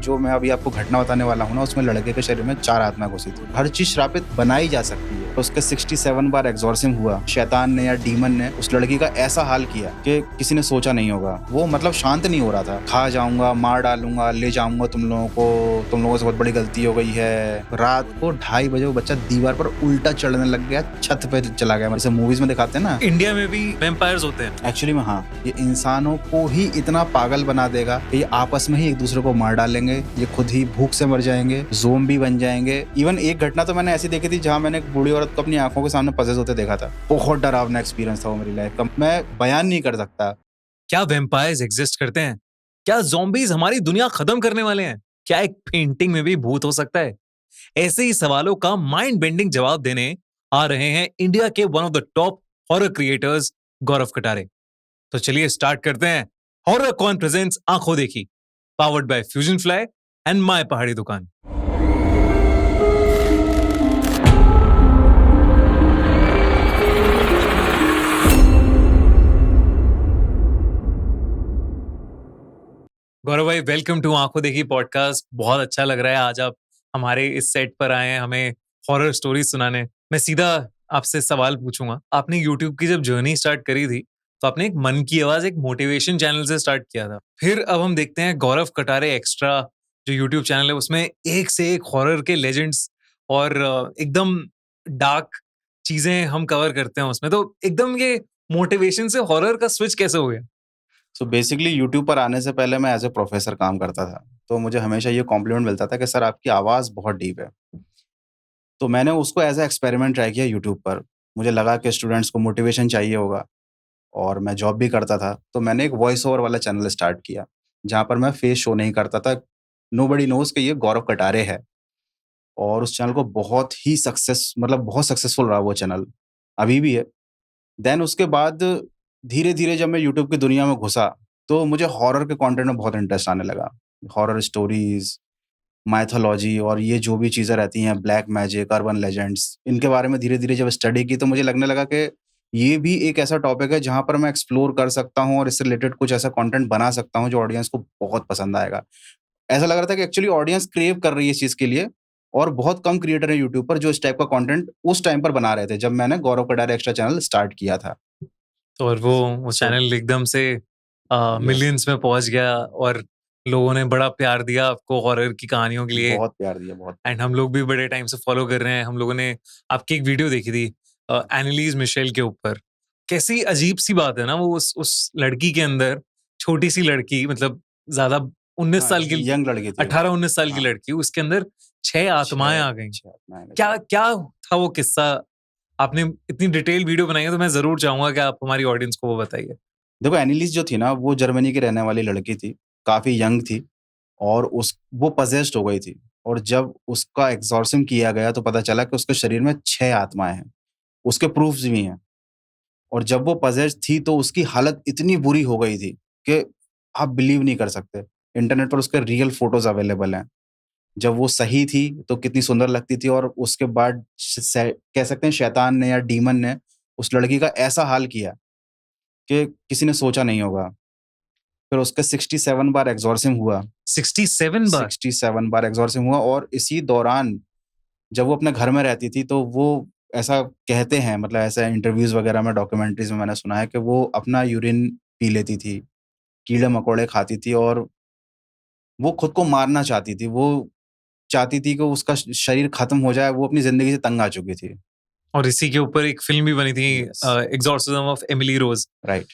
जो मैं अभी आपको घटना बताने वाला हूँ ना, उसमें लड़के के शरीर में 4 आत्मा घुसी थी। हर चीज श्रापित बनाई जा सकती है। तो उसके 67 बार एग्जॉर्सिज्म हुआ। शैतान ने या डीमन ने उस लड़की का ऐसा हाल किया कि किसी ने सोचा नहीं होगा। वो मतलब शांत नहीं हो रहा था। खा जाऊंगा, मार डालूंगा, ले जाऊंगा तुम लोगों को, तुम लोगों से बहुत बड़ी गलती हो गई है। रात को 2:30 बजे वो बच्चा दीवार पर उल्टा चढ़ने लग गया, छत पे चला गया। जैसे मूवीज में दिखाते हैं ना, इंडिया में भी वैम्पायर्स होते हैं। एक्चुअली में हाँ, ये इंसानों को ही इतना पागल बना देगा कि ये आपस में ही एक दूसरे को मार डालेंगे, ये खुद ही भूख से मर जाएंगे, ज़ोंबी बन जाएंगे। इवन एक घटना तो मैंने ऐसी देखी थी जहाँ मैंने एक बूढ़ी औरत को अपनी आंखों के सामने पजेस होते देखा था। बहुत डरावना एक्सपीरियंस था वो मेरी लाइफ का, मैं बयान नहीं कर सकता। क्या वैम्पायर्स एग्जिस्ट करते हैं? क्या ज़ॉम्बीज़ हमारी दुनिया खत्म करने वाले हैं? क्या एक पेंटिंग में भी भूत हो सकता है? ऐसे ही सवालों का माइंड बेंडिंग जवाब देने आ रहे हैं इंडिया के one of the top horror creators Gaurav Katare. तो चलिए स्टार्ट करते हैं। हॉरर कॉन प्रेजेंट्स आंखों देखी, powered by fusion fly and my पहाड़ी दुकान। गौरव भाई, वेलकम टू आंखों देखी पॉडकास्ट। बहुत अच्छा लग रहा है आज आप हमारे इस सेट पर आए हैं हमें हॉरर स्टोरी सुनाने। मैं सीधा आपसे सवाल पूछूंगा। आपने यूट्यूब की जब जर्नी स्टार्ट करी थी तो आपने एक मन की आवाज, एक मोटिवेशन चैनल से स्टार्ट किया था। फिर अब हम देखते हैं गौरव कटारे एक्स्ट्रा जो यूट्यूब चैनल है, उसमें एक से एक हॉरर के लेजेंड्स और एकदम डार्क चीजें हम कवर करते हैं उसमें। तो एकदम ये मोटिवेशन से हॉरर का स्विच कैसे हो गया? सो बेसिकली यूट्यूब पर आने से पहले मैं एज ए प्रोफेसर काम करता था, तो मुझे हमेशा ये कॉम्प्लीमेंट मिलता था कि सर आपकी आवाज़ बहुत डीप है। तो मैंने उसको एज ए एक्सपेरिमेंट ट्राई किया यूट्यूब पर। मुझे लगा कि स्टूडेंट्स को मोटिवेशन चाहिए होगा और मैं जॉब भी करता था, तो मैंने एक वॉइस ओवर वाला चैनल स्टार्ट किया जहाँ पर मैं फेस शो नहीं करता था। नोबडी नोज़ कि ये गौरव कटारे है। और उस चैनल को बहुत ही बहुत सक्सेसफुल रहा वो चैनल, अभी भी है। देन उसके बाद धीरे-धीरे जब मैं यूट्यूब की दुनिया में घुसा, तो मुझे हॉरर के कंटेंट में बहुत इंटरेस्ट आने लगा। हॉरर स्टोरीज़, माइथोलॉजी और ये जो भी चीज़ें रहती हैं, ब्लैक मैजिक, अर्बन लेजेंड्स, इनके बारे में धीरे-धीरे जब स्टडी की तो मुझे लगने लगा कि ये भी एक ऐसा टॉपिक है जहाँ पर मैं एक्सप्लोर कर सकता हूँ और इससे रिलेटेड कुछ ऐसा कंटेंट बना सकता हूँ जो ऑडियंस को बहुत पसंद आएगा। ऐसा लग रहा था कि एक्चुअली ऑडियंस क्रेव कर रही है इस चीज़ के लिए और बहुत कम क्रिएटर हैं यूट्यूब पर जो इस टाइप का कंटेंट उस टाइम पर बना रहे थे, जब मैंने गौरव कटारे एक्स्ट्रा चैनल स्टार्ट किया था। और वो सो चैनल एकदम से यस, मिलियंस में पहुंच गया और लोगों ने बड़ा प्यार दिया आपको हॉरर की कहानियों के लिए। बहुत प्यार दिया, बहुत प्यार एंड हम लोग भी बड़े टाइम से फॉलो कर रहे हैं। हम लोगों ने आपकी एक वीडियो देखी थी एनालीज मिशेल के ऊपर। कैसी अजीब सी बात है ना, वो उस लड़की के अंदर, छोटी सी लड़की, मतलब ज्यादा 19 हाँ, साल की, यंग लड़की थी वो। 18-19 साल की हाँ, लड़की, उसके अंदर 6 आत्माएं 6 आ गई। 6 आत्माएँ गई। क्या क्या था वो किस्सा? आपने इतनी डिटेल वीडियो बनाई है तो मैं जरूर चाहूंगा कि आप हमारी ऑडियंस को वो बताइए। देखो एनिलिस जो थी ना, वो जर्मनी की रहने वाली लड़की थी, काफ़ी यंग थी और उस वो पॉसेस्ड हो गई थी और जब उसका एक्सॉर्सिज्म किया गया तो पता चला कि उसके शरीर में 6 आत्माएँ हैं। उसके प्रूफ्स भी हैं और जब वो पॉसेस्ड थी तो उसकी हालत इतनी बुरी हो गई थी कि आप बिलीव नहीं कर सकते। इंटरनेट पर उसके रियल फ़ोटोज़ अवेलेबल हैं। जब वो सही थी तो कितनी सुंदर लगती थी और उसके बाद कह सकते हैं शैतान ने या डीमन ने उस लड़की का ऐसा हाल किया कि किसी ने सोचा नहीं होगा। फिर उसके 67 बार एग्जॉर्सिज्म हुआ। 67 बार? 67 बार एग्जॉर्सिज्म हुआ और इसी दौरान जब वो अपने घर में रहती थी तो वो ऐसा कहते हैं, मतलब ऐसा इंटरव्यूज़ वगैरह में, डॉक्यूमेंट्रीज़ में मैंने सुना है कि वो अपना यूरिन पी लेती थी, कीड़े-मकोड़े खाती थी और वो खुद को मारना चाहती थी। वो चाहती थी कि उसका शरीर खत्म हो जाए, वो अपनी ज़िंदगी से तंग आ चुकी थी। और इसी के ऊपर एक फिल्म भी बनी थी, yes, exorcism of Emily Rose. Right.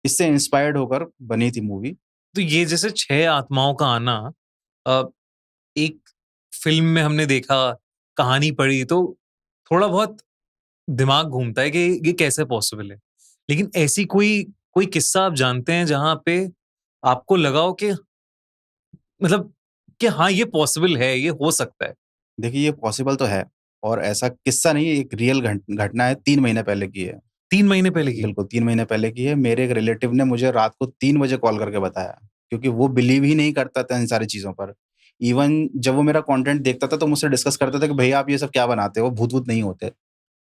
इससे इंस्पायर्ड होकर बनी थी मूवी। तो ये जैसे 6 आत्माओं का आना, अ, एक फिल्म में हमने देखा, कहानी पढ़ी, तो थोड़ा बहुत दिमाग घूमता है कि ये कैसे पॉसिबल है। लेकिन ऐसी कोई कोई किस्सा आप जानते हैं जहां पे आपको लगा हो कि, मतलब, कि हाँ ये पॉसिबल है, ये हो सकता है? देखिए ये पॉसिबल तो है और ऐसा किस्सा नहीं है, एक रियल घटना है, 3 महीने पहले की है। 3 महीने पहले की? बिल्कुल 3 महीने पहले की है। मेरे एक रिलेटिव ने मुझे रात को 3 बजे कॉल करके बताया, क्योंकि वो बिलीव ही नहीं करता था इन सारी चीज़ों पर। इवन जब वो मेरा कंटेंट देखता था तो मुझसे डिस्कस करता था कि भैया आप ये सब क्या बनाते हो? भूत-वूत नहीं होते।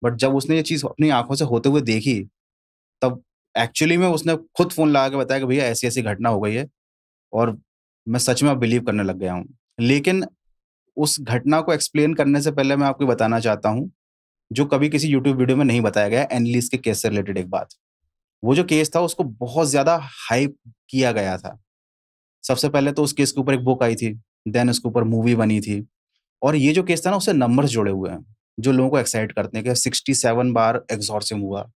बट जब उसने ये चीज़ अपनी आँखों से होते हुए देखी, तब एक्चुअली में उसने खुद फ़ोन लगा के बताया कि भैया ऐसी-ऐसी घटना हो गई है और मैं सच में अब बिलीव करने लग गया हूँ। लेकिन उस घटना को एक्सप्लेन करने से पहले मैं आपको बताना चाहता हूँ, जो कभी किसी यूट्यूब वीडियो में नहीं बताया गया है, एनालिस्ट के केस से रिलेटेड एक बात। वो जो केस था उसको बहुत ज़्यादा हाइप किया गया था। सबसे पहले तो उस केस के ऊपर एक बुक आई थी, देन उसके ऊपर मूवी बनी थी और ये जो केस था ना उससे नंबर्स जुड़े हुए हैं, जो लोगों को एक्साइट करते हैं कि 67 बार एक्सॉर्सिज्म हुआ,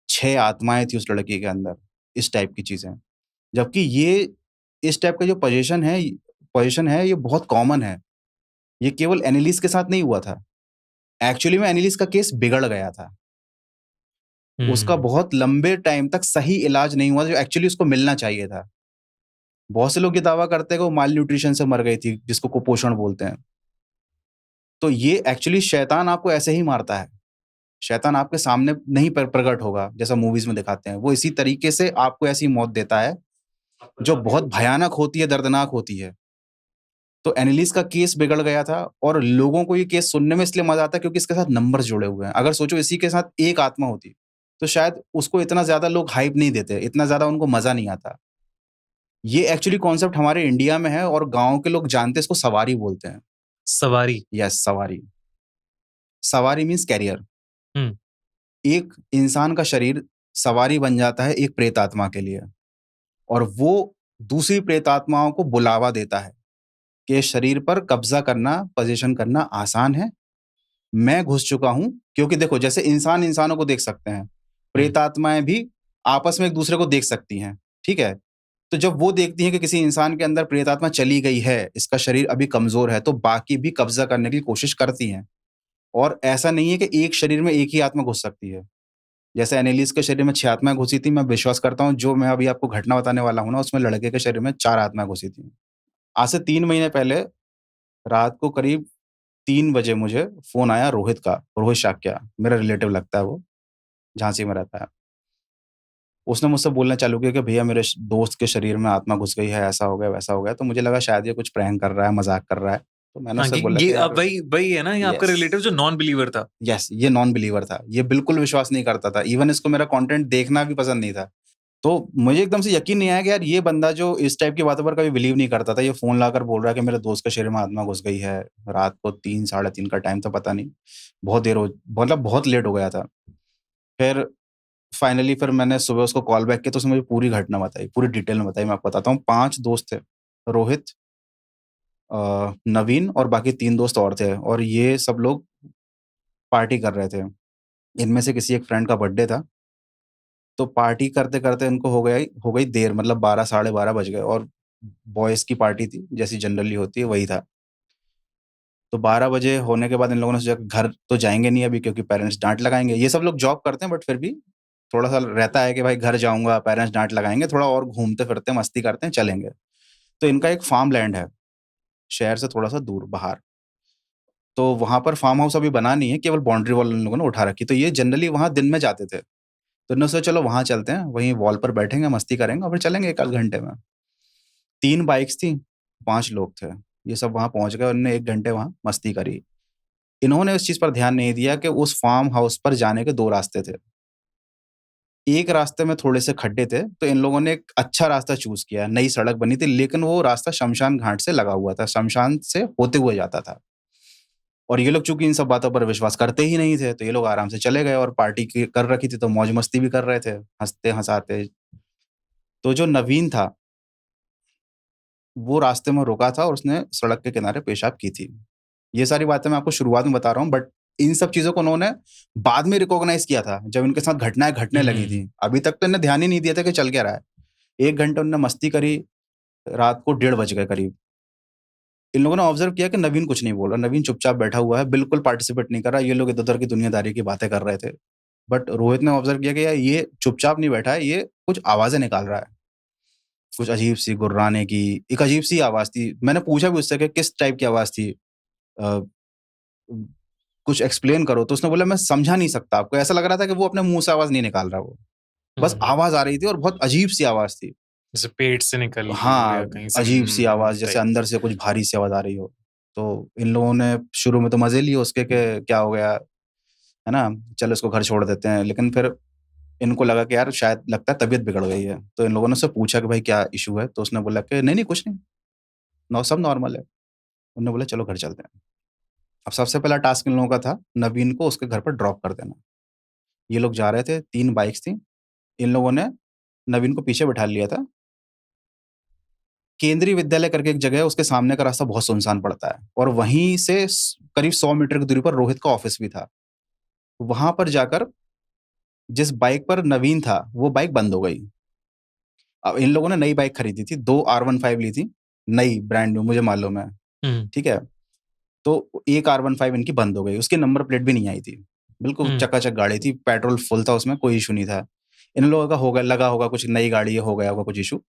6 आत्माएँ थी उस लड़की के अंदर, इस टाइप की चीज़ें। जबकि ये इस टाइप का जो पोज़ीशन है ये बहुत कॉमन है। ये केवल एनालिस्ट के साथ नहीं हुआ था। एक्चुअली में एनालिस्ट का केस बिगड़ गया था। उसका हुँ। बहुत लंबे टाइम तक सही इलाज नहीं हुआ जो एक्चुअली उसको मिलना चाहिए था। बहुत से लोग ये दावा करते हैं कि वो माल न्यूट्रिशन से मर गई थी, जिसको कुपोषण बोलते हैं। तो ये एक्चुअली शैतान आपको ऐसे ही मारता है। शैतान आपके सामने नहीं प्रकट होगा, जैसा मूवीज़ में दिखाते हैं। वो इसी तरीके से आपको ऐसी मौत देता है, जो बहुत भयानक होती है, दर्दनाक होती है। तो एनालिस्ट का केस बिगड़ गया था और लोगों को ये केस सुनने में इसलिए मज़ा आता है क्योंकि इसके साथ नंबर जुड़े हुए हैं। अगर सोचो इसी के साथ एक आत्मा होती, तो शायद उसको इतना ज़्यादा लोग हाइप नहीं देते, इतना ज़्यादा उनको मज़ा नहीं आता। ये एक्चुअली कॉन्सेप्ट हमारे इंडिया में है और गाँव के लोग जानते हैं, इसको सवारी बोलते हैं। सवारी। यस, सवारी। सवारी मीन्स कैरियर। हुँ। एक इंसान का शरीर सवारी बन जाता है एक प्रेतात्मा के लिए और वो दूसरी प्रेतात्माओं को बुलावा देता है कि शरीर पर कब्ज़ा करना, पोज़ीशन करना आसान है। मैं घुस चुका हूँ क्योंकि देखो जैसे इंसान इंसानों को देख सकते हैं, हुँ। प्रेतात्माएँ भी आपस में एक-दूसरे को देख सकती हैं, ठीक है? तो जब वो देखती हैं कि किसी इंसान के अंदर प्रेतात्मा चली गई है, इसका शरीर अभी कमज़ोर है, तो बाकी भी कब्ज़ा करने की कोशिश करती हैं। और ऐसा नहीं है कि एक शरीर में एक ही आत्मा घुस सकती है। जैसे एनेलिस के शरीर में 6 आत्माएँ घुसी थी, मैं विश्वास करता हूँ जो मैं अभी आपको घटना बताने वाला हूँ ना, उसमें लड़के के शरीर में 4 आत्माएँ घुसी थी। आज से 3 महीने पहले रात को करीब 3 बजे मुझे फ़ोन आया रोहित का, रोहित शाक्या, मेरा रिलेटिव लगता है वो, झांसी में रहता है। उसने मुझसे बोलना चालू किया कि भैया मेरे दोस्त के शरीर में आत्मा घुस गई है, ऐसा हो गया, वैसा हो गया। तो मुझे लगा शायद ये कुछ प्रैंक कर रहा है, मज़ाक कर रहा है। तो मैंने हाँ, उससे कि बोला ये कि यार वही वही है ना, ये आपका यस, रिलेटिव जो नॉन बिलीवर था। यस, ये नॉन बिलीवर था। ये बिल्कुल विश्वास नहीं करता था। इवन इसको मेरा कंटेंट देखना भी पसंद नहीं था। तो मुझे एकदम से यकीन नहीं आया कि यार ये बंदा जो इस टाइप की बातों पर कभी बिलीव नहीं करता था, ये फ़ोन लाकर बोल रहा है कि मेरे दोस्त के शरीर में आत्मा घुस गई है। रात को 3 साढ़े 3 का टाइम था पता नहीं। बहुत देर हो मतलब बहुत लेट हो गया था। फिर फाइनली फिर मैंने सुबह उसको कॉल बैक किया तो उसने मुझे पूरी घटना बताई, पूरी डिटेल में बताई। मैं आपको बताता हूँ 5 दोस्त थे। रोहित, नवीन और बाकी 3 दोस्त और थे और ये सब लोग पार्टी कर रहे थे। इनमें से किसी एक फ्रेंड का बर्थडे था। तो पार्टी करते-करते उनको हो गई देर मतलब 12 साढ़े 12 बज गए और बॉयज़ की पार्टी थी, जैसी जनरली होती है वही था। तो 12 बजे होने के बाद इन लोगों ने सोचा कि घर तो जाएँगे नहीं अभी क्योंकि पेरेंट्स डाँट लगाएँगे। ये सब लोग जॉब करते हैं बट फिर भी थोड़ा-सा रहता है कि भाई घर जाऊँगा, पेरेंट्स डाँट लगाएँगे, थोड़ा और घूमते-फिरते मस्ती करते हैं, चलेंगे। तो इनका एक फार्म लैंड है, शहर से थोड़ा-सा दूर बाहर। तो वहाँ पर फार्म हाउस अभी बना नहीं है, केवल बाउंड्री वॉल इन लोगों ने उठा रखी। तो ये जनरली वहाँ दिन में जाते थे। तो इन्होंने सोचा चलो वहाँ चलते हैं, वहीं वॉल पर बैठेंगे, मस्ती करेंगे और फिर चलेंगे 1 आध घंटे में। 3 बाइक्स थी, 5 लोग थे। ये सब वहाँ पहुँच गए और इन्होंने 1 घंटे वहाँ मस्ती करी। इन्होंने उस चीज़ पर ध्यान नहीं दिया कि उस फार्म हाउस पर जाने के 2 रास्ते थे। एक रास्ते में थोड़े-से खड्डे थे, तो इन लोगों ने एक अच्छा रास्ता चूज़ किया। नई सड़क बनी थी, लेकिन वो रास्ता श्मशान घाट से लगा हुआ था, श्मशान से होते हुए जाता था। और ये लोग चूँकि इन सब बातों पर विश्वास करते ही नहीं थे, तो ये लोग आराम से चले गए और पार्टी की कर रखी थी, तो मौज-मस्ती भी कर रहे थे, हँसते-हँसाते। तो जो नवीन था, वो रास्ते में रुका था और उसने सड़क के किनारे पेशाब की थी। ये सारी बातें मैं आपको शुरुआत में बता रहा हूँ, बट इन सब चीज़ों को उन्होंने बाद में रिकॉग्नाइज़ किया था, जब इनके साथ घटनाएँ घटने लगी हुँ। थी। अभी तक तो इन्हें ध्यान ही नहीं दिया था कि चल क्या रहा है। 1 घंटे उन्होंने मस्ती करी, रात को 1:30 बज गए करीब। इन लोगों ने ऑब्ज़र्व किया कि नवीन कुछ नहीं बोल रहा, नवीन चुपचाप बैठा हुआ है, बिल्कुल पार्टिसिपेट नहीं कर रहा, ये लोग इधर-उधर की दुनियादारी की बातें कर रहे थे। बट रोहित ने ऑब्ज़र्व किया कि यार ये चुपचाप नहीं बैठा है, ये कुछ आवाज़ें निकाल रहा है। कुछ अजीब-सी गुर्राने की, एक अजीब-सी आवाज़ थी। मैंने पूछा भी उससे कि किस टाइप की आवाज़ थी? अ, कुछ एक्सप्लेन करो, तो उसने बोला मैं समझा नहीं सकता आपको। ऐसा लग रहा था कि वो अपने मुँह से आवाज़ नहीं निकाल रहा वो। बस हुँ। आवाज़ आ रही थी और बहुत अजीब-सी आवाज़ थी। जैसे पेट से निकल रही हो या हाँ, कहीं से अजीब-सी आवाज़ जैसे टाइप। अंदर से कुछ भारी-सी आवाज़ आ रही हो। तो इन लोगों ने शुरू में तो मज़े लिए उसके कि क्या हो गया, है ना? चलो इसको घर छोड़ देते हैं। लेकिन फिर इनको लगा कि यार शायद लगता है तबीयत बिगड़ गई है। तो इन लोगों ने उससे पूछा कि भाई क्या इश्यू है? तो उसने बोला कि नहीं, नहीं कुछ नहीं, सब नॉर्मल है। उन्होंने बोला चलो घर चलते हैं। अब सबसे पहला टास्क इन लोगों का था नवीन को उसके घर पर ड्रॉप कर देना। ये लोग जा रहे थे, 3 बाइक्स थी। इन लोगों ने नवीन को पीछे बैठा लिया था। केंद्रीय विद्यालय करके एक जगह है, उसके सामने का रास्ता बहुत सुनसान पड़ता है और वहीं से करीब 100 मीटर की दूरी पर रोहित का ऑफिस भी था। वहां पर जाकर जिस बाइक पर नवीन था वो बाइक बंद हो गई। अब इन लोगों ने नई बाइक खरीदी थी, 2 R15 ली थी, नई ब्रांड न्यू, मुझे मालूम है। ठीक है, तो एक R15 इनकी बंद हो गई, उसकी नंबर प्लेट भी नहीं आई थी। बिल्कुल चकाचक गाड़ी थी, पेट्रोल फुल था उसमें, कोई इशू नहीं था। इन लोगों का होगा, लगा होगा कुछ नई गाड़ी है, हो गया होगा कुछ इशू।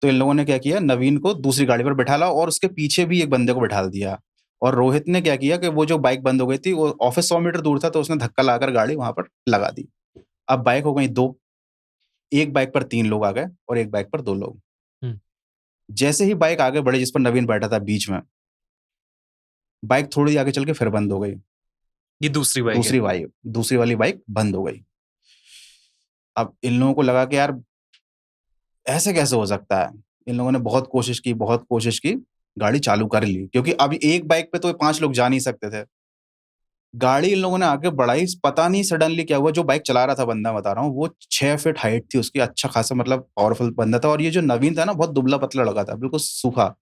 तो इन लोगों ने क्या किया, नवीन को दूसरी गाड़ी पर बैठाला और उसके पीछे भी एक बंदे को बैठा दिया। और रोहित ने क्या किया कि वो जो बाइक बंद हो गई थी, वो ऑफिस 100 मीटर दूर था, तो उसने धक्का लाकर गाड़ी वहां पर लगा दी। अब बाइक हो गई 2, एक बाइक पर 3 लोग आ गए और एक बाइक पर 2 लोग। जैसे ही बाइक आगे बढ़ी जिस पर नवीन बैठा था बीच में, बाइक थोड़ी आगे चल के फिर बंद हो गई। ये दूसरी बाइक है। दूसरी वाली बाइक बंद हो गई। अब इन लोगों को लगा कि यार ऐसे कैसे हो सकता है। इन लोगों ने बहुत कोशिश की, गाड़ी चालू कर ली, क्योंकि अब एक बाइक पे तो 5 लोग जा नहीं सकते थे। गाड़ी इन लोगों ने आगे बढ़ाई, पता नहीं सडनली क्या हुआ, जो बाइक चला रहा था बंदा, बता रहा हूँ, वो 6 फीट हाइट थी उसकी, अच्छा खासा मतलब पावरफुल बंदा था। और ये जो नवीन था ना, बहुत दुबला पतला लगा था, बिल्कुल सूखा।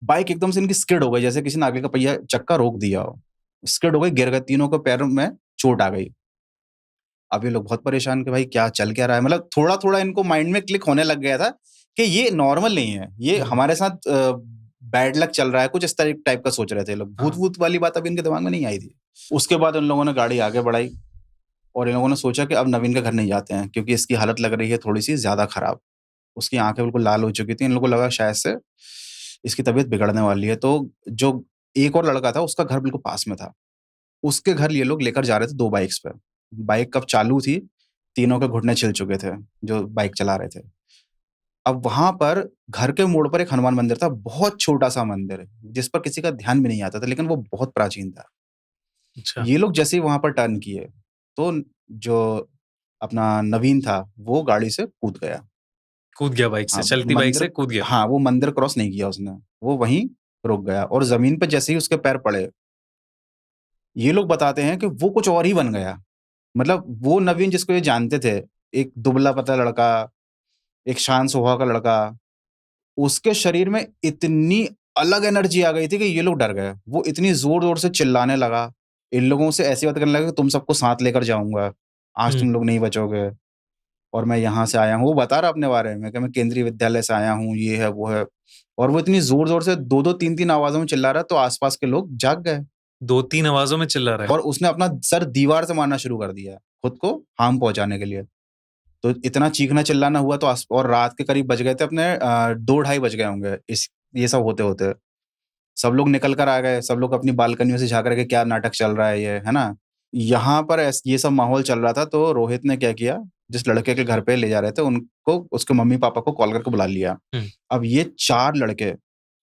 बाइक एकदम से इनकी स्किड हो गई, जैसे किसी ने आगे का पहिया चक्का रोक दिया हो। स्किड हो गई, गिर गए, तीनों को पैरों में चोट आ गई। अब ये लोग बहुत परेशान कि भाई क्या चल क्या रहा है, मतलब थोड़ा-थोड़ा इनको माइंड में क्लिक होने लग गया था कि ये नॉर्मल नहीं है, ये हमारे साथ बैड लक चल रहा है, कुछ इस टाइप का सोच रहे थे लोग। भूत-वूत वाली बात अभी इनके दिमाग में नहीं आई थी। उसके बाद उन लोगों ने गाड़ी आगे बढ़ाई और इन लोगों ने सोचा कि अब नवीन के घर नहीं जाते हैं, क्योंकि इसकी हालत लग रही है थोड़ी-सी ज़्यादा खराब। उसकी आँखें बिल्कुल लाल हो चुकी थी, इन लोगों को लगा शायद से इसकी तबीयत बिगड़ने वाली है। तो जो एक और लड़का था, उसका घर बिल्कुल पास में था। उसके घर ये लोग लेकर जा रहे थे 2 बाइक्स पे। बाइक कब चालू थी, तीनों के घुटने छिल चुके थे, जो बाइक चला रहे थे। अब वहाँ पर घर के मोड़ पर एक हनुमान मंदिर था, बहुत छोटा-सा मंदिर, जिस पर किसी का ध्यान भी नहीं आता था, लेकिन वो बहुत प्राचीन था। अच्छा। ये लोग जैसे ही वहाँ पर टर्न किए, तो जो अपना नवीन था, वो गाड़ी से कूद गया। कूद गया बाइक से, हाँ, चलती बाइक से कूद गया। हाँ, वो मंदिर क्रॉस नहीं किया उसने, वो वहीं रुक गया और ज़मीन पे जैसे ही उसके पैर पड़े, ये लोग बताते हैं कि वो कुछ और ही बन गया। मतलब वो नवीन जिसको ये जानते थे, एक दुबला-पतला लड़का, एक शांत स्वभाव का लड़का, उसके शरीर में इतनी अलग एनर्जी आ गई थी कि ये लोग डर गए। वो इतनी ज़ोर-ज़ोर से चिल्लाने लगा, इन लोगों से ऐसी बातें करने लगा कि तुम सबको साथ लेकर जाऊँगा, आज तुम लोग नहीं बचोगे और मैं यहाँ से आया हूँ। वो बता रहा अपने बारे में कि मैं केंद्रीय विद्यालय से आया हूँ, ये है, वो है। और वो इतनी ज़ोर-ज़ोर से 2-2 3-3 आवाज़ों में चिल्ला रहा है, तो आस-पास के लोग जाग गए 2-3 आवाज़ों में चिल्ला रहा है। और उसने अपना सर दीवार से मारना शुरू कर दिया, खुद को हार्म पहुँचाने के लिए। तो इतना चीखना-चिल्लाना हुआ, तो और रात के करीब बज गए थे अपने 2 ढाई बज गए होंगे इस ये सब होते-होते। सब लोग निकल कर आ गए, सब लोग अपनी बालकनियों से झाँक रहे कि क्या नाटक चल रहा है ये, है ना? यहाँ पर ये सब माहौल चल रहा था, तो रोहित ने क्या किया, जिस लड़के के घर पे ले जा रहे थे, उनको उसके मम्मी-पापा को कॉल करके बुला लिया। अब ये 4 लड़के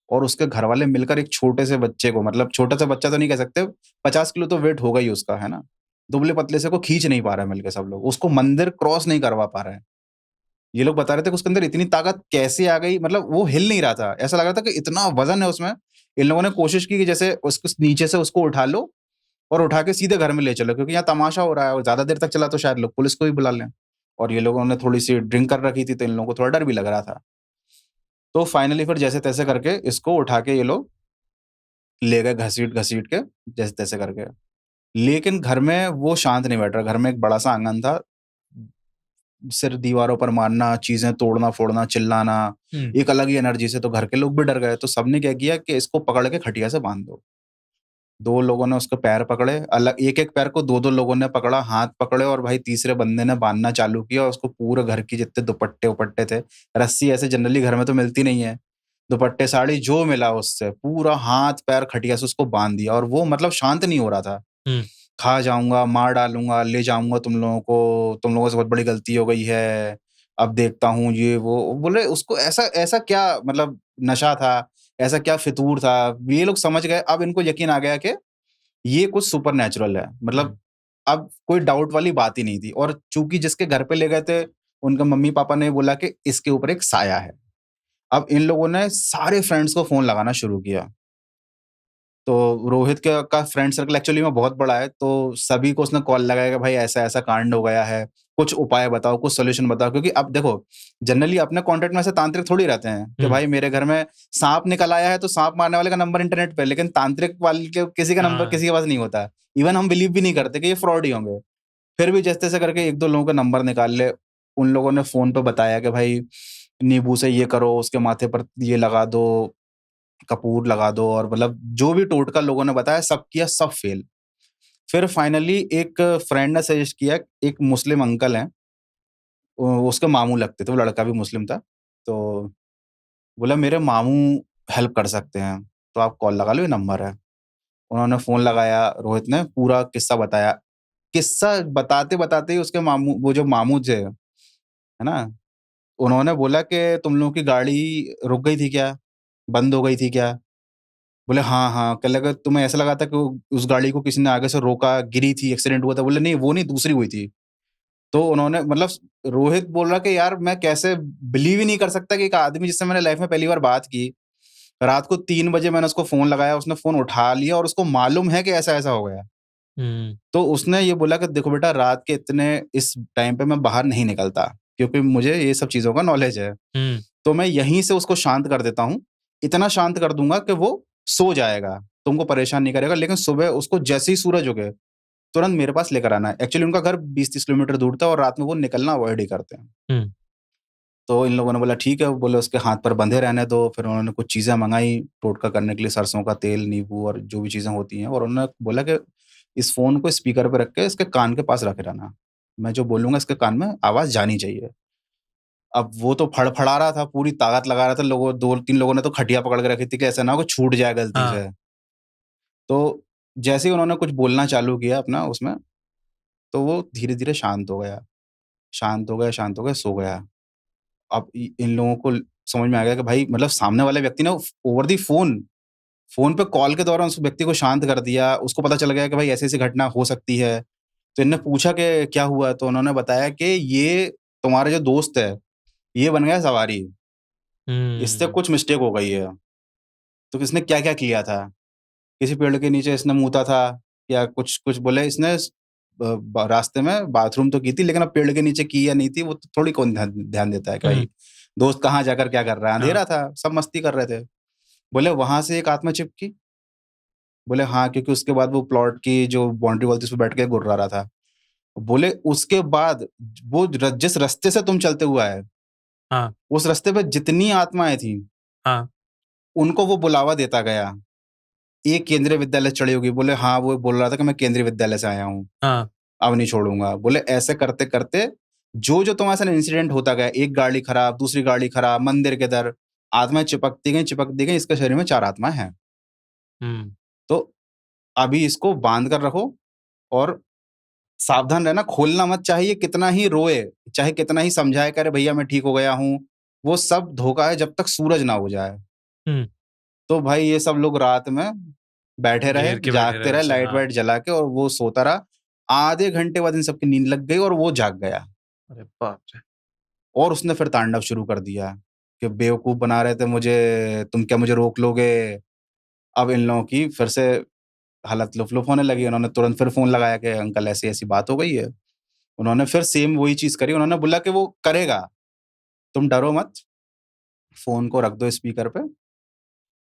और उसके घरवाले मिलकर एक छोटे से बच्चे को, मतलब छोटा सा बच्चा तो नहीं कह सकते, 50 किलो तो वेट होगा ही उसका, है ना? दुबले-पतले से को खींच नहीं पा रहे हैं मिलके सब लोग, उसको मंदिर क्रॉस नहीं करवा पा रहे हैं। ये लोग बता रहे थे कि उसके अंदर इतनी ताकत कैसे आ गई, मतलब वो हिल नहीं रहा था। ऐसा लग रहा था कि इतना वज़न है उसमें। इन लोगों ने कोशिश की कि जैसे उसको नीचे से उसको उठा लो और उठा के सीधे घर में ले चलो, क्योंकि यहाँ तमाशा हो रहा है और ज़्यादा देर तक चला तो शायद लोग पुलिस को भी बुला लें। और ये लोगों ने थोड़ी-सी ड्रिंक कर रखी थी, तो इन लोगों को थोड़ा डर भी लग रहा था। तो फाइनली फिर जैसे-तैसे करके इसको उठा के ये लोग ले गए घसीट-घसीट के, जैसे-तैसे करके। लेकिन घर में वो शांत नहीं बैठ रहा। घर में एक बड़ा-सा आँगन था, सिर दीवारों पर मारना, चीज़ें तोड़ना-फोड़ना, चिल्लाना, एक अलग ही एनर्जी से, तो घर के लोग भी डर गए। तो सबने क्या किया कि इसको पकड़ के खटिया से बाँध दो। 2 लोगों ने उसके पैर पकड़े, अलग एक-एक पैर को 2-2 लोगों ने पकड़ा, हाथ पकड़े और भाई तीसरे बंदे ने बाँधना चालू किया और उसको पूरे घर की जितने दुपट्टे-वुपट्टे थे, रस्सी ऐसे जनरली घर में तो मिलती नहीं है। दुपट्टे, साड़ी जो मिला उससे पूरा हाथ-पैर खटिया से उसको बाँध दिया और वो मतलब शांत नहीं हो रहा था। खा जाऊँगा, मार डालूँगा, ले जाऊँगा तुम लोगों को, तुम लोगों से बहुत बड़ी गलती हो गई है, अब देखता हूँ ये वो। बोले उसको ऐसा ऐसा क्या मतलब नशा था, ऐसा क्या फितूर था, ये लोग समझ गए। अब इनको यकीन आ गया कि ये कुछ सुपरनैचुरल है। मतलब अब कोई डाउट वाली बात ही नहीं थी और चूँकि जिसके घर पे ले गए थे, उनके मम्मी-पापा ने बोला कि इसके ऊपर एक साया है। अब इन लोगों ने सारे फ्रेंड्स को फ़ोन लगाना शुरू किया। तो रोहित का फ्रेंड सर्कल एक्चुअली में बहुत बड़ा है, तो सभी को उसने कॉल लगाया कि भाई ऐसा-ऐसा कांड हो गया है, कुछ उपाय बताओ, कुछ सॉल्यूशन बताओ। क्योंकि अब देखो, जनरली अपने कॉन्टैक्ट में ऐसे तांत्रिक थोड़ी रहते हैं कि हुँ। भाई मेरे घर में साँप निकल आया है, तो साँप मारने वाले का नंबर इंटरनेट पे है, लेकिन तांत्रिक वाले के किसी का नंबर हाँ। किसी के पास नहीं होता है। इवन हम बिलीव भी नहीं करते कि ये फ्रॉड ही होंगे। फिर भी जैसे-तैसे करके 1-2 लोगों के नंबर निकाल ले, उन लोगों ने फ़ोन पे बताया कि भाई नींबू से ये करो, उसके माथे पर ये लगा दो, कपूर लगा दो, और मतलब जो भी टोटका लोगों ने बताया सब किया, सब फेल। फिर फाइनली एक फ्रेंड ने सजेस्ट किया, एक मुस्लिम अंकल हैं, उसके मामू लगते थे, वो लड़का भी मुस्लिम था। तो बोला मेरे मामू हेल्प कर सकते हैं, तो आप कॉल लगा लो, ये नंबर है। उन्होंने फ़ोन लगाया, रोहित ने पूरा किस्सा बताया। किस्सा बताते-बताते ही उसके मामू, वो जो मामू थे, है ना? उन्होंने बोला कि तुम लोगों की गाड़ी रुक गई थी क्या? बंद हो गई थी क्या? बोले हाँ, हाँ। कहने लगा तुम्हें ऐसा लगा था कि उस गाड़ी को किसी ने आगे से रोका, गिरी थी, एक्सीडेंट हुआ था? बोले नहीं, वो नहीं, दूसरी हुई थी। तो उन्होंने मतलब, रोहित बोल रहा कि यार मैं कैसे बिलीव ही नहीं कर सकता कि एक आदमी जिससे मैंने लाइफ में पहली बार बात की, रात को 3 बजे मैंने उसको फ़ोन लगाया, उसने फ़ोन उठा लिया और उसको मालूम है कि ऐसा-ऐसा हो गया। हुँ। तो उसने ये बोला कि देखो बेटा, रात के इतने इस टाइम पे मैं बाहर नहीं निकलता, क्योंकि मुझे ये सब चीज़ों का नॉलेज है। हुँ। तो मैं यहीं से उसको शांत कर देता हूँ। इतना शांत कर दूँगा कि वो सो जाएगा, तुमको परेशान नहीं करेगा, लेकिन सुबह उसको जैसे ही सूरज उगे, तुरंत मेरे पास लेकर आना है। एक्चुअली उनका घर 20-30 किलोमीटर दूर था और रात में वो निकलना अवॉइड ही करते हैं। हुँ। तो इन लोगों ने बोला ठीक है, वो बोले उसके हाथ पर बंधे रहने दो। फिर उन्होंने कुछ चीज़ें मँगाई टोटका करने के लिए, सरसों का तेल, नींबू और जो भी चीज़ें होती हैं, और उन्होंने बोला कि इस फ़ोन को स्पीकर पे रख के इसके कान के पास रखे रहना। मैं जो बोलूँगा इसके कान में आवाज़ जानी चाहिए। अब वो तो फड़फड़ा रहा था, पूरी ताकत लगा रहा था, 2-3 लोगों ने तो खटिया पकड़ के रखी थी कि ऐसा ना हो कि छूट जाए गलती हाँ। से। तो जैसे ही उन्होंने कुछ बोलना चालू किया अपना उसमें, तो वो धीरे-धीरे शांत हो गया। शांत हो गया, शांत हो गया, सो गया। अब इन लोगों को समझ में आ गया कि भाई मतलब सामने वाले व्यक्ति ने ओवर द फ़ोन पे कॉल के दौरान उस व्यक्ति को शांत कर दिया। उसको पता चल गया कि भाई ऐसी-ऐसी घटना हो सकती है। तो इनने पूछा कि क्या हुआ? तो उन्होंने बताया कि ये तुम्हारा जो दोस्त है, ये बन गया सवारी। इससे हुँ। कुछ मिस्टेक हो गई है। तो इसने क्या-क्या किया था? किसी पेड़ के नीचे इसने मूता था, या कुछ कुछ बोले इसने रास्ते में बाथरूम तो की थी, लेकिन अब पेड़ के नीचे की या नहीं थी, वो तो थोड़ी कौन ध्यान ध्यान देता है कि हुँ। भाई दोस्त कहाँ जाकर क्या कर रहा है? हाँ। अंधेरा था, सब मस्ती कर रहे थे। बोले वहाँ से एक आत्मा चिपकी? बोले हाँ, क्योंकि उसके बाद वो प्लॉट की जो बाउंड्री वॉल थी, उसपे बैठ के गुर्रा रहा था। बोले उसके बाद वो जिस रास्ते से तुम चलते हुए आए, हाँ। उस रास्ते पे जितनी आत्माएँ थी, हाँ। उनको वो बुलावा देता गया। एक केंद्रीय विद्यालय से चढ़ी होगी। बोले हाँ, वो बोल रहा था कि मैं केंद्रीय विद्यालय से आया हूँ, हाँ। अब नहीं छोड़ूँगा। बोले ऐसे करते-करते जो-जो तुम्हारे साथ इंसिडेंट होता गया, एक गाड़ी खराब, दूसरी गाड़ी खराब, मंदिर के दर, आत्माएँ चिपकती गईं, इसके शरीर में 4 आत्माएँ हैं। हुँ। तो अभी इसको बाँध कर रखो और सावधान रहना, खोलना मत, चाहे ये कितना ही रोए, चाहे कितना ही समझाए करे भैया मैं ठीक हो गया हूँ, वो सब धोखा है जब तक सूरज ना हो जाए। हुँ। तो भाई ये सब लोग रात में बैठे रहे, घेर के बैठे जागते रहे रहे, उसे। हाँ। लाइट-वाइट जला के, और वो सोता रहा। आधे घंटे बाद इन सबकी नींद लग गई और वो जाग गया, अरे बाप रे! और उसने फिर तांडव शुरू कर दिया कि बेवकूफ़ बना रहे थे मुझे, तुम क्या मुझे रोक लोगे? अब इन लोगों की फिर से हालत लुफ़-लुफ़ होने लगी। उन्होंने तुरंत फिर फ़ोन लगाया कि अंकल ऐसी-ऐसी बात हो गई है। उन्होंने फिर सेम वही चीज़ करी, उन्होंने बोला कि वो करेगा, तुम डरो मत, फ़ोन को रख दो स्पीकर पे।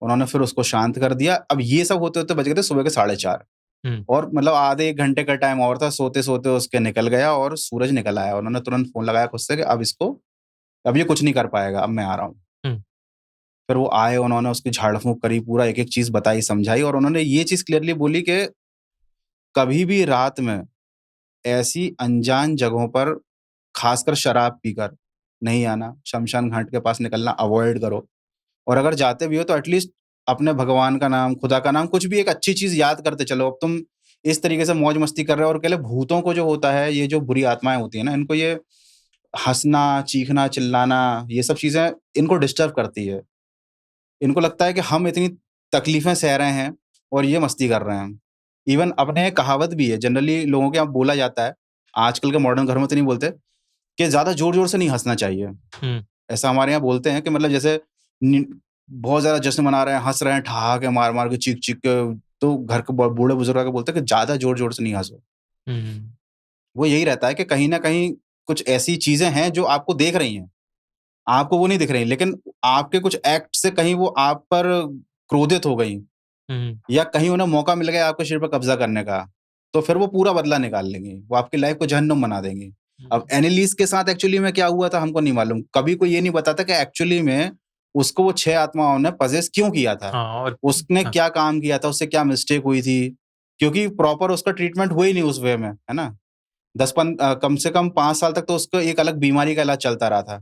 उन्होंने फिर उसको शांत कर दिया। अब ये सब होते-होते बज गए थे सुबह के 4:30, हुँ। और मतलब आधे 1 घंटे का टाइम और था, सोते-सोते उसके निकल गया और सूरज निकल आया। उन्होंने तुरंत फ़ोन लगाया खुद से कि अब ये कुछ नहीं कर पाएगा, अब मैं आ रहा हूँ। हुँ। फिर वो आए, उन्होंने उसकी झाड़-फूँक करी, पूरा एक-एक चीज़ बताई, समझाई, और उन्होंने ये चीज़ क्लियरली बोली कि कभी भी रात में ऐसी अनजान जगहों पर, खासकर शराब पीकर, नहीं आना, श्मशान घाट के पास निकलना अवॉइड करो। और अगर जाते भी हो तो एटलीस्ट अपने भगवान का नाम, खुदा का नाम, कुछ भी एक अच्छी चीज़ याद करते चलो। अब तुम इस तरीके से मौज-मस्ती कर रहे हो, और अकेले भूतों को जो होता है, ये जो बुरी आत्माएँ होती हैं ना, इनको ये हँसना, चीखना, चिल्लाना, ये सब चीज़ें इनको डिस्टर्ब करती है। इनको लगता है कि हम इतनी तकलीफ़ें सह रहे हैं और ये मस्ती कर रहे हैं। इवन अपने यहाँ कहावत भी है, जनरली लोगों के यहाँ बोला जाता है, आजकल के मॉडर्न घरों में तो नहीं बोलते, कि ज़्यादा ज़ोर-ज़ोर से नहीं हँसना चाहिए। हुँ। ऐसा हमारे यहाँ बोलते हैं कि मतलब जैसे नि बहुत ज़्यादा जश्न मना रहे हैं, हँस रहे हैं, ठहाके मार-मार के, चीख-चीख के, तो घर के बूढ़े बुजुर्ग आके बोलते हैं कि ज़्यादा ज़ोर-ज़ोर से नहीं हँसो। हुँ, वो यही रहता है कि कहीं न कहीं कुछ ऐसी चीज़ें हैं जो आपको देख रही हैं, आपको वो नहीं दिख रही, लेकिन आपके कुछ एक्ट से कहीं वो आप पर क्रोधित हो गई हुँ, या कहीं उन्हें मौका मिल गया आपके शरीर पर कब्ज़ा करने का, तो फिर वो पूरा बदला निकाल लेंगी। वो आपकी लाइफ़ को जहन्नुम बना देंगी। अब हुँ। एनालिस के साथ एक्चुअली में क्या हुआ था हमको नहीं मालूम। कभी कोई ये नहीं बताता कि एक्चुअली में उसको वो 6 आत्माओं ने पजेस क्यों किया था? हाँ, और उसने हाँ, क्या काम किया था? उससे क्या मिस्टेक हुई थी? क्योंकि प्रॉपर उसका ट्रीटमेंट हुआ ही नहीं उस वे में, है ना? कम से कम 5 साल तक तो उसको एक अलग बीमारी का इलाज चलता रहा था,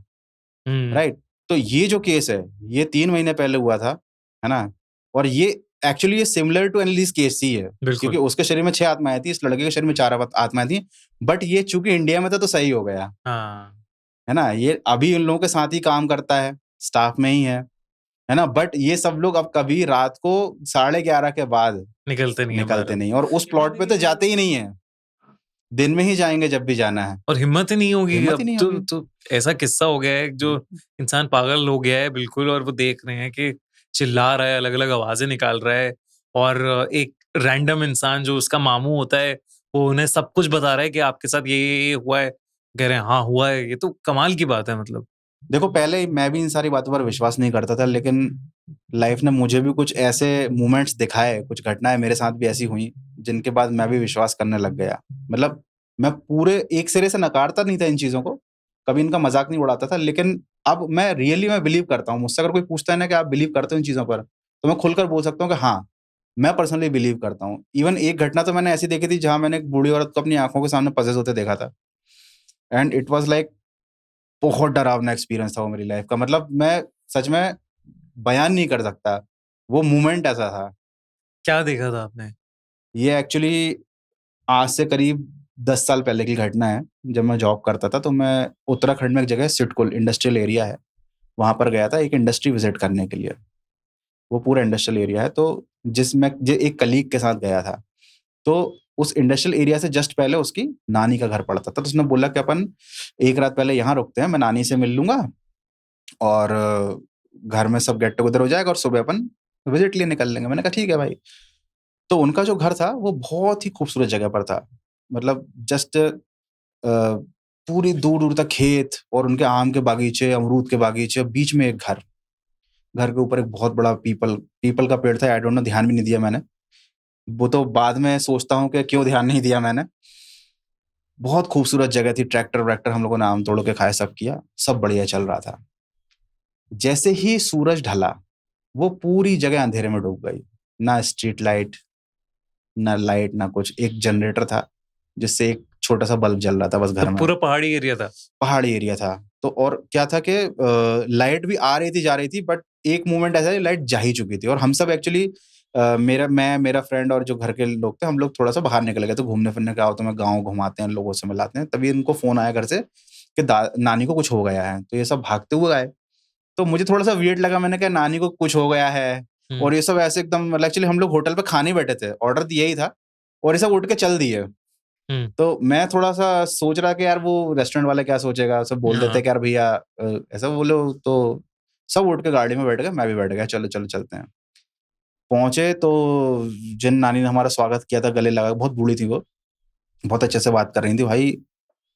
हुँ, राइट? तो ये जो केस है, ये 3 महीने पहले हुआ था, है ना? और ये एक्चुअली ये सिमिलर टू एनालिस केस ही है, क्योंकि बिल्कुल। उसके शरीर में 6 आत्माएँ थी, इस लड़के के शरीर में 4 आत्माएँ थी। बट ये चूँकि इंडिया में था तो सही हो गया, हाँ, है ना? ये अभी उन लोगों के साथ ही काम करता है, स्टाफ में ही है ना? बट ये सब लोग अब कभी रात को 11:30 के बाद निकलते नहीं है निकलते बाहर। नहीं और उस प्लॉट पे तो जाते ही नहीं हैं। दिन में ही जाएँगे जब भी जाना है। और हिम्मत ही नहीं होगी हिम्मत ही अब नहीं होगी। तो ऐसा किस्सा हो गया है जो बिल्कुल। इंसान पागल हो गया है बिल्कुल और वो देख रहे हैं कि चिल्ला रहा है, अलग-अलग आवाज़ें निकाल रहा है और एक रैंडम इंसान जो उसका मामू होता है, वो उन्हें सब कुछ बता रहा है कि आपके साथ ये हुआ है। कह रहे हैं, हाँ, हुआ है। ये तो कमाल की बात है मतलब। देखो पहले मैं भी इन सारी बातों पर विश्वास नहीं करता था, लेकिन लाइफ ने मुझे भी कुछ ऐसे मोमेंट्स दिखाए, कुछ घटनाएँ मेरे साथ भी ऐसी हुई, जिनके बाद मैं भी विश्वास करने लग गया। मतलब मैं पूरे एक सिरे से नकारता नहीं था इन चीज़ों को, कभी इनका मज़ाक नहीं उड़ाता था, लेकिन अब मैं बिलीव करता हूँ। मुझसे अगर कोई पूछता है ना कि आप बिलीव करते हो इन चीज़ों पर, तो मैं खुलकर बोल सकता हूँ कि हाँ, मैं पर्सनली बिलीव करता हूँ। इवन एक घटना तो मैंने ऐसी देखी थी जहाँ मैंने एक बूढ़ी औरत को अपनी आँखों के सामने पजेस होते देखा था एंड इट वाज़ लाइक बहुत डरावना एक्सपीरियंस था वो मेरी लाइफ का। मतलब मैं सच में बयान नहीं कर सकता। वो मोमेंट ऐसा था। क्या देखा था आपने? ये एक्चुअली आज से करीब 10 साल पहले की घटना है। जब मैं जॉब करता था तो मैं उत्तराखंड में एक जगह है सिडकुल इंडस्ट्रियल एरिया है। वहाँ पर गया था एक इंडस्ट्री विज़िट करने के लिए। वो पूरा इंडस्ट्रियल एरिया है तो जिसमें एक कलीग के साथ गया था। तो उस इंडस्ट्रियल एरिया से जस्ट पहले उसकी नानी का घर पड़ता था। तो उसने बोला कि अपन एक रात पहले यहाँ रुकते हैं, मैं नानी से मिल लूँगा और घर में सब गेट टुगेदर हो जाएगा और सुबह अपन विज़िट लिए निकल लेंगे। मैंने कहा ठीक है भाई। तो उनका जो घर था वो बहुत ही खूबसूरत जगह पर था। मतलब जस्ट पूरी दूर-दूर तक खेत और उनके आम के बागीचे, अमरूद के बागीचे, बीच में एक घर। घर के ऊपर एक बहुत बड़ा पीपल पीपल का पेड़ था, आई डोंट नो ध्यान भी नहीं दिया मैंने। वो तो बाद में सोचता हूँ कि क्यों ध्यान नहीं दिया मैंने। बहुत खूबसूरत जगह थी, ट्रैक्टर-वैक्टर हम लोगों ने आम तोड़ के खाया, सब किया, सब बढ़िया चल रहा था। जैसे ही सूरज ढला, वो पूरी जगह अंधेरे में डूब गई। ना स्ट्रीट लाइट, ना लाइट, ना कुछ। एक जनरेटर था, जिससे एक छोटा-सा बल्ब जल रहा था बस तो घर में। पूरा पहाड़ी एरिया था? पहाड़ी एरिया था। तो और क्या था कि लाइट भी आ रही थी, जा रही थी, बट एक मोमेंट ऐसा है लाइट जा ही चुकी थी और हम सब एक्चुअली मेरा फ्रेंड और जो घर के लोग थे, हम लोग थोड़ा-सा बाहर निकल गए थे घूमने-फिरने, क्या होता है, मैं गाँव घुमाते हैं, लोगों से मिलाते हैं। तभी इनको फ़ोन आया घर से कि दा नानी को कुछ हो गया है। तो ये सब भागते हुए आए। तो मुझे थोड़ा-सा वियर्ड लगा, मैंने कहा नानी को कुछ हो गया है हुँ, और ये सब ऐसे एकदम, मतलब एक्चुअली हम लोग होटल पे खाने ही बैठे थे, ऑर्डर दिया ही था और ये सब उठ के चल दिए। हुँ। तो मैं थोड़ा-सा सोच रहा कि यार वो रेस्टोरेंट वाला क्या सोचेगा? सब बोल देते हाँ, हैं कि यार भैया ऐसा बोलो, तो सब उठ के गाड़ी में बैठ गए, मैं भी बैठ गया, चलो, चलो चलते हैं। पहुँचे तो जिन नानी ने हमारा स्वागत किया था, गले लगा, बहुत बूढ़ी थी वो, बहुत अच्छे से बात कर रही थी। भाई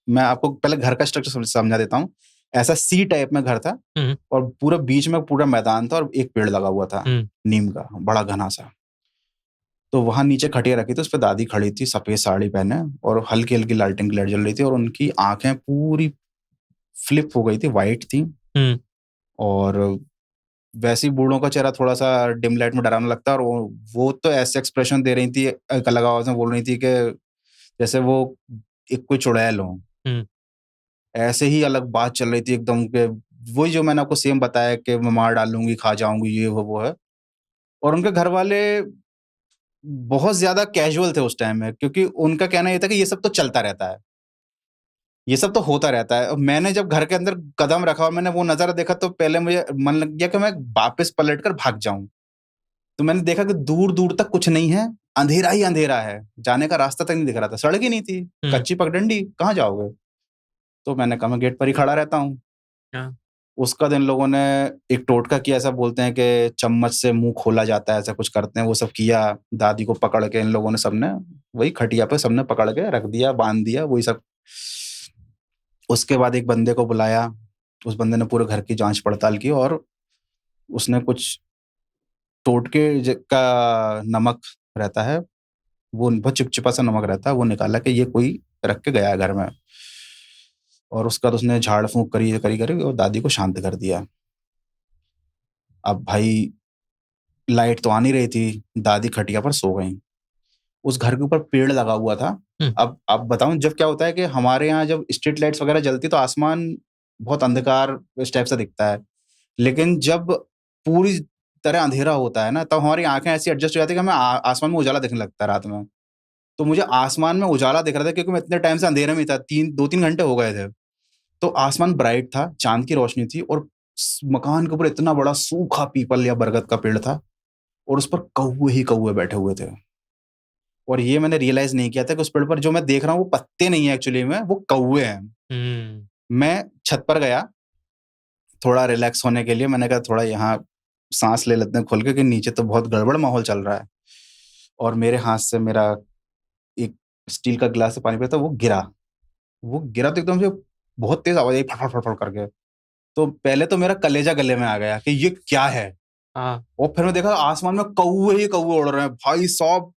मैं आपको पहले घर का स्ट्रक्चर समझा देता हूँ। ऐसा सी टाइप में घर था हुँ, और पूरा बीच में पूरा मैदान था और एक पेड़ लगा हुआ था, हुँ, नीम का, बड़ा घना-सा। तो वहाँ नीचे खटिया रखी थी, उसपे दादी खड़ी थी, सफ़ेद साड़ी पहने और हल्की-हल्की लालटेन की लाइट जल रही थी और उनकी आँखें पूरी फ्लिप हो गई थी, व्हाइट थी हुँ, और वैसे ही बूढ़ों का चेहरा थोड़ा-सा डिम लाइट में डरावना लगता है और वो तो ऐसे एक्सप्रेशन दे रही थी, अलग आवाज़ में बोल रही थी कि जैसे वो एक कोई चुड़ैल हो। हुँ। ऐसे ही अलग बात चल रही थी एकदम कि वही जो मैंने आपको सेम बताया कि मैं मार डालूँगी, खा जाऊँगी, ये वो है। और उनके घरवाले बहुत ज़्यादा कैज़ुअल थे उस टाइम में, क्योंकि उनका कहना ये था कि ये सब तो चलता रहता है। ये सब तो होता रहता है। मैंने जब घर के अंदर कदम रखा और मैंने वो नज़ारा देखा तो पहले मुझे मन लग गया कि मैं वापस पलट कर भाग जाऊँ। तो मैंने देखा कि दूर-दूर तक कुछ नहीं है, अंधेरा ही अंधेरा है। जाने का रास्ता तक नहीं दिख रहा था, सड़क ही नहीं थी, हुँ, कच्ची पगडंडी, कहाँ जाओगे? तो मैंने कहा मैं गेट पर ही खड़ा रहता हूँ। हाँ, उसका दिन लोगों ने एक टोटका किया, ऐसा बोलते हैं कि चम्मच से मुँह खोला जाता है, ऐसा कुछ करते हैं, वो सब किया। दादी को पकड़ के इन लोगों ने सबने वही खटिया पे सबने पकड़ के रख दिया, बाँध दिया, वही सब। उसके बाद एक बंदे को बुलाया, उस बंदे ने पूरे घर की जाँच-पड़ताल की और उसने कुछ टोटके का नमक रहता है, वो बहुत चिपचिपा सा नमक रहता है, वो निकाला कि ये कोई रख के गया है घर में। और उसके बाद उसने झाड़-फूँक करी और दादी को शांत कर दिया। अब भाई लाइट तो आ नहीं रही थी, दादी खटिया पर सो गईं। उस घर के ऊपर पेड़ लगा हुआ था। अब बताऊँ, जब क्या होता है कि हमारे यहाँ जब स्ट्रीट लाइट्स वगैरह जलती तो आसमान बहुत अंधकार इस टाइप से दिखता है। लेकिन जब पूरी तरह अंधेरा होता है ना, तब हमारी आँखें ऐसी एडजस्ट हो जाती है कि हमें आसमान में उजाला दिखने लगता है रात में। तो मुझे आसमान में उजाला दिख रहा था क्योंकि मैं इतने टाइम से अंधेरे में ही था, 2-3 घंटे हो गए थे। तो आसमान ब्राइट था, चाँद की रोशनी थी और मकान के ऊपर इतना बड़ा सूखा पीपल या बरगद का पेड़ था और उस पर कौवे ही कौवे बैठे हुए थे। और ये मैंने रियलाइज़ नहीं किया था कि उस पेड़ पर जो मैं देख रहा हूँ वो पत्ते नहीं है एक्चुअली में, वो कौवे हैं। मैं छत पर गया, थोड़ा रिलैक्स होने के लिए। मैंने कहा थोड़ा यहाँ साँस ले लेते हैं खुल के, कि नीचे तो बहुत गड़बड़ माहौल चल रहा है। और मेरे हाथ से मेरा एक स्टील का गिलास से पानी पिया था, वो गिरा। वो गिरा तो एकदम से बहुत तेज़ आवाज़ आई, फट, फट, फट, फट करके। तो पहले तो मेरा कलेजा गले में आ गया कि ये क्या है? और फिर मैं देखा आसमान में कौवे ही कौवे उड़ रहे हैं। भाई साहब,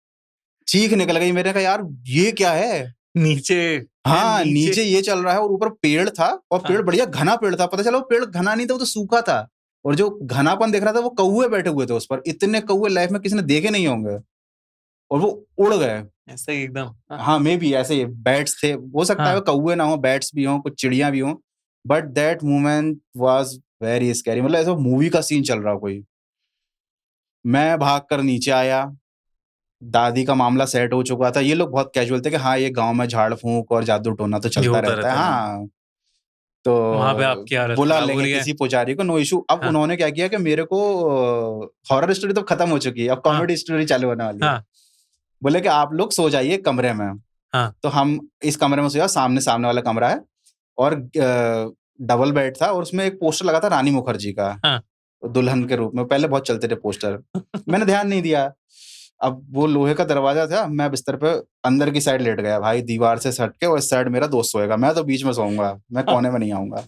चीख निकल गई। मैंने कहा यार ये क्या है? नीचे हाँ, नीचे ये चल रहा है और ऊपर पेड़ था और पेड़ बढ़िया घना पेड़ था। पता चला वो पेड़ घना नहीं था, वो तो सूखा था। और जो घनापन दिख रहा था वो कौवे बैठे हुए थे उस पर। इतने कौवे लाइफ में किसी ने देखे नहीं होंगे और वो उड़ गए। ऐसे ही एकदम। हाँ, मेबी ऐसे ही बैट्स थे। हो सकता है वो कौवे ना हो, बैट्स भी हों, कुछ चिड़िया भी हों। But that moment was very scary. मतलब ऐसा मूवी का सीन चल रहा हो कोई। मैं भागकर नीचे आया। दादी का मामला सेट हो चुका था। ये लोग बहुत कैजुअल थे कि हाँ, ये गाँव में झाड़-फूँक और जादू-टोना तो जो चलता होता रहता है। रहता है। हाँ, वहाँ पे तो आपकी हालत बुला खराब हो लेंगे रही है। किसी पुजारी को, नो इश्यू। अब उन्होंने क्या किया कि मेरे को हॉरर स्टोरी तो खत्म हो चुकी है, अब कॉमेडी स्टोरी चालू होने वाली है। बोले कि आप लोग सो जाइए कमरे में। तो हम इस कमरे में सोया, सामने वाला कमरा है और डबल बेड था और उसमें एक पोस्टर लगा था रानी मुखर्जी का, दुल्हन के रूप में। पहले बहुत चलते थे पोस्टर। मैंने ध्यान नहीं दिया। अब वो लोहे का दरवाज़ा था, मैं बिस्तर पे अंदर की साइड लेट गया भाई, दीवार से सट के, और इस साइड मेरा दोस्त सोएगा, मैं तो बीच में सोऊँगा, मैं कोने में नहीं आऊँगा।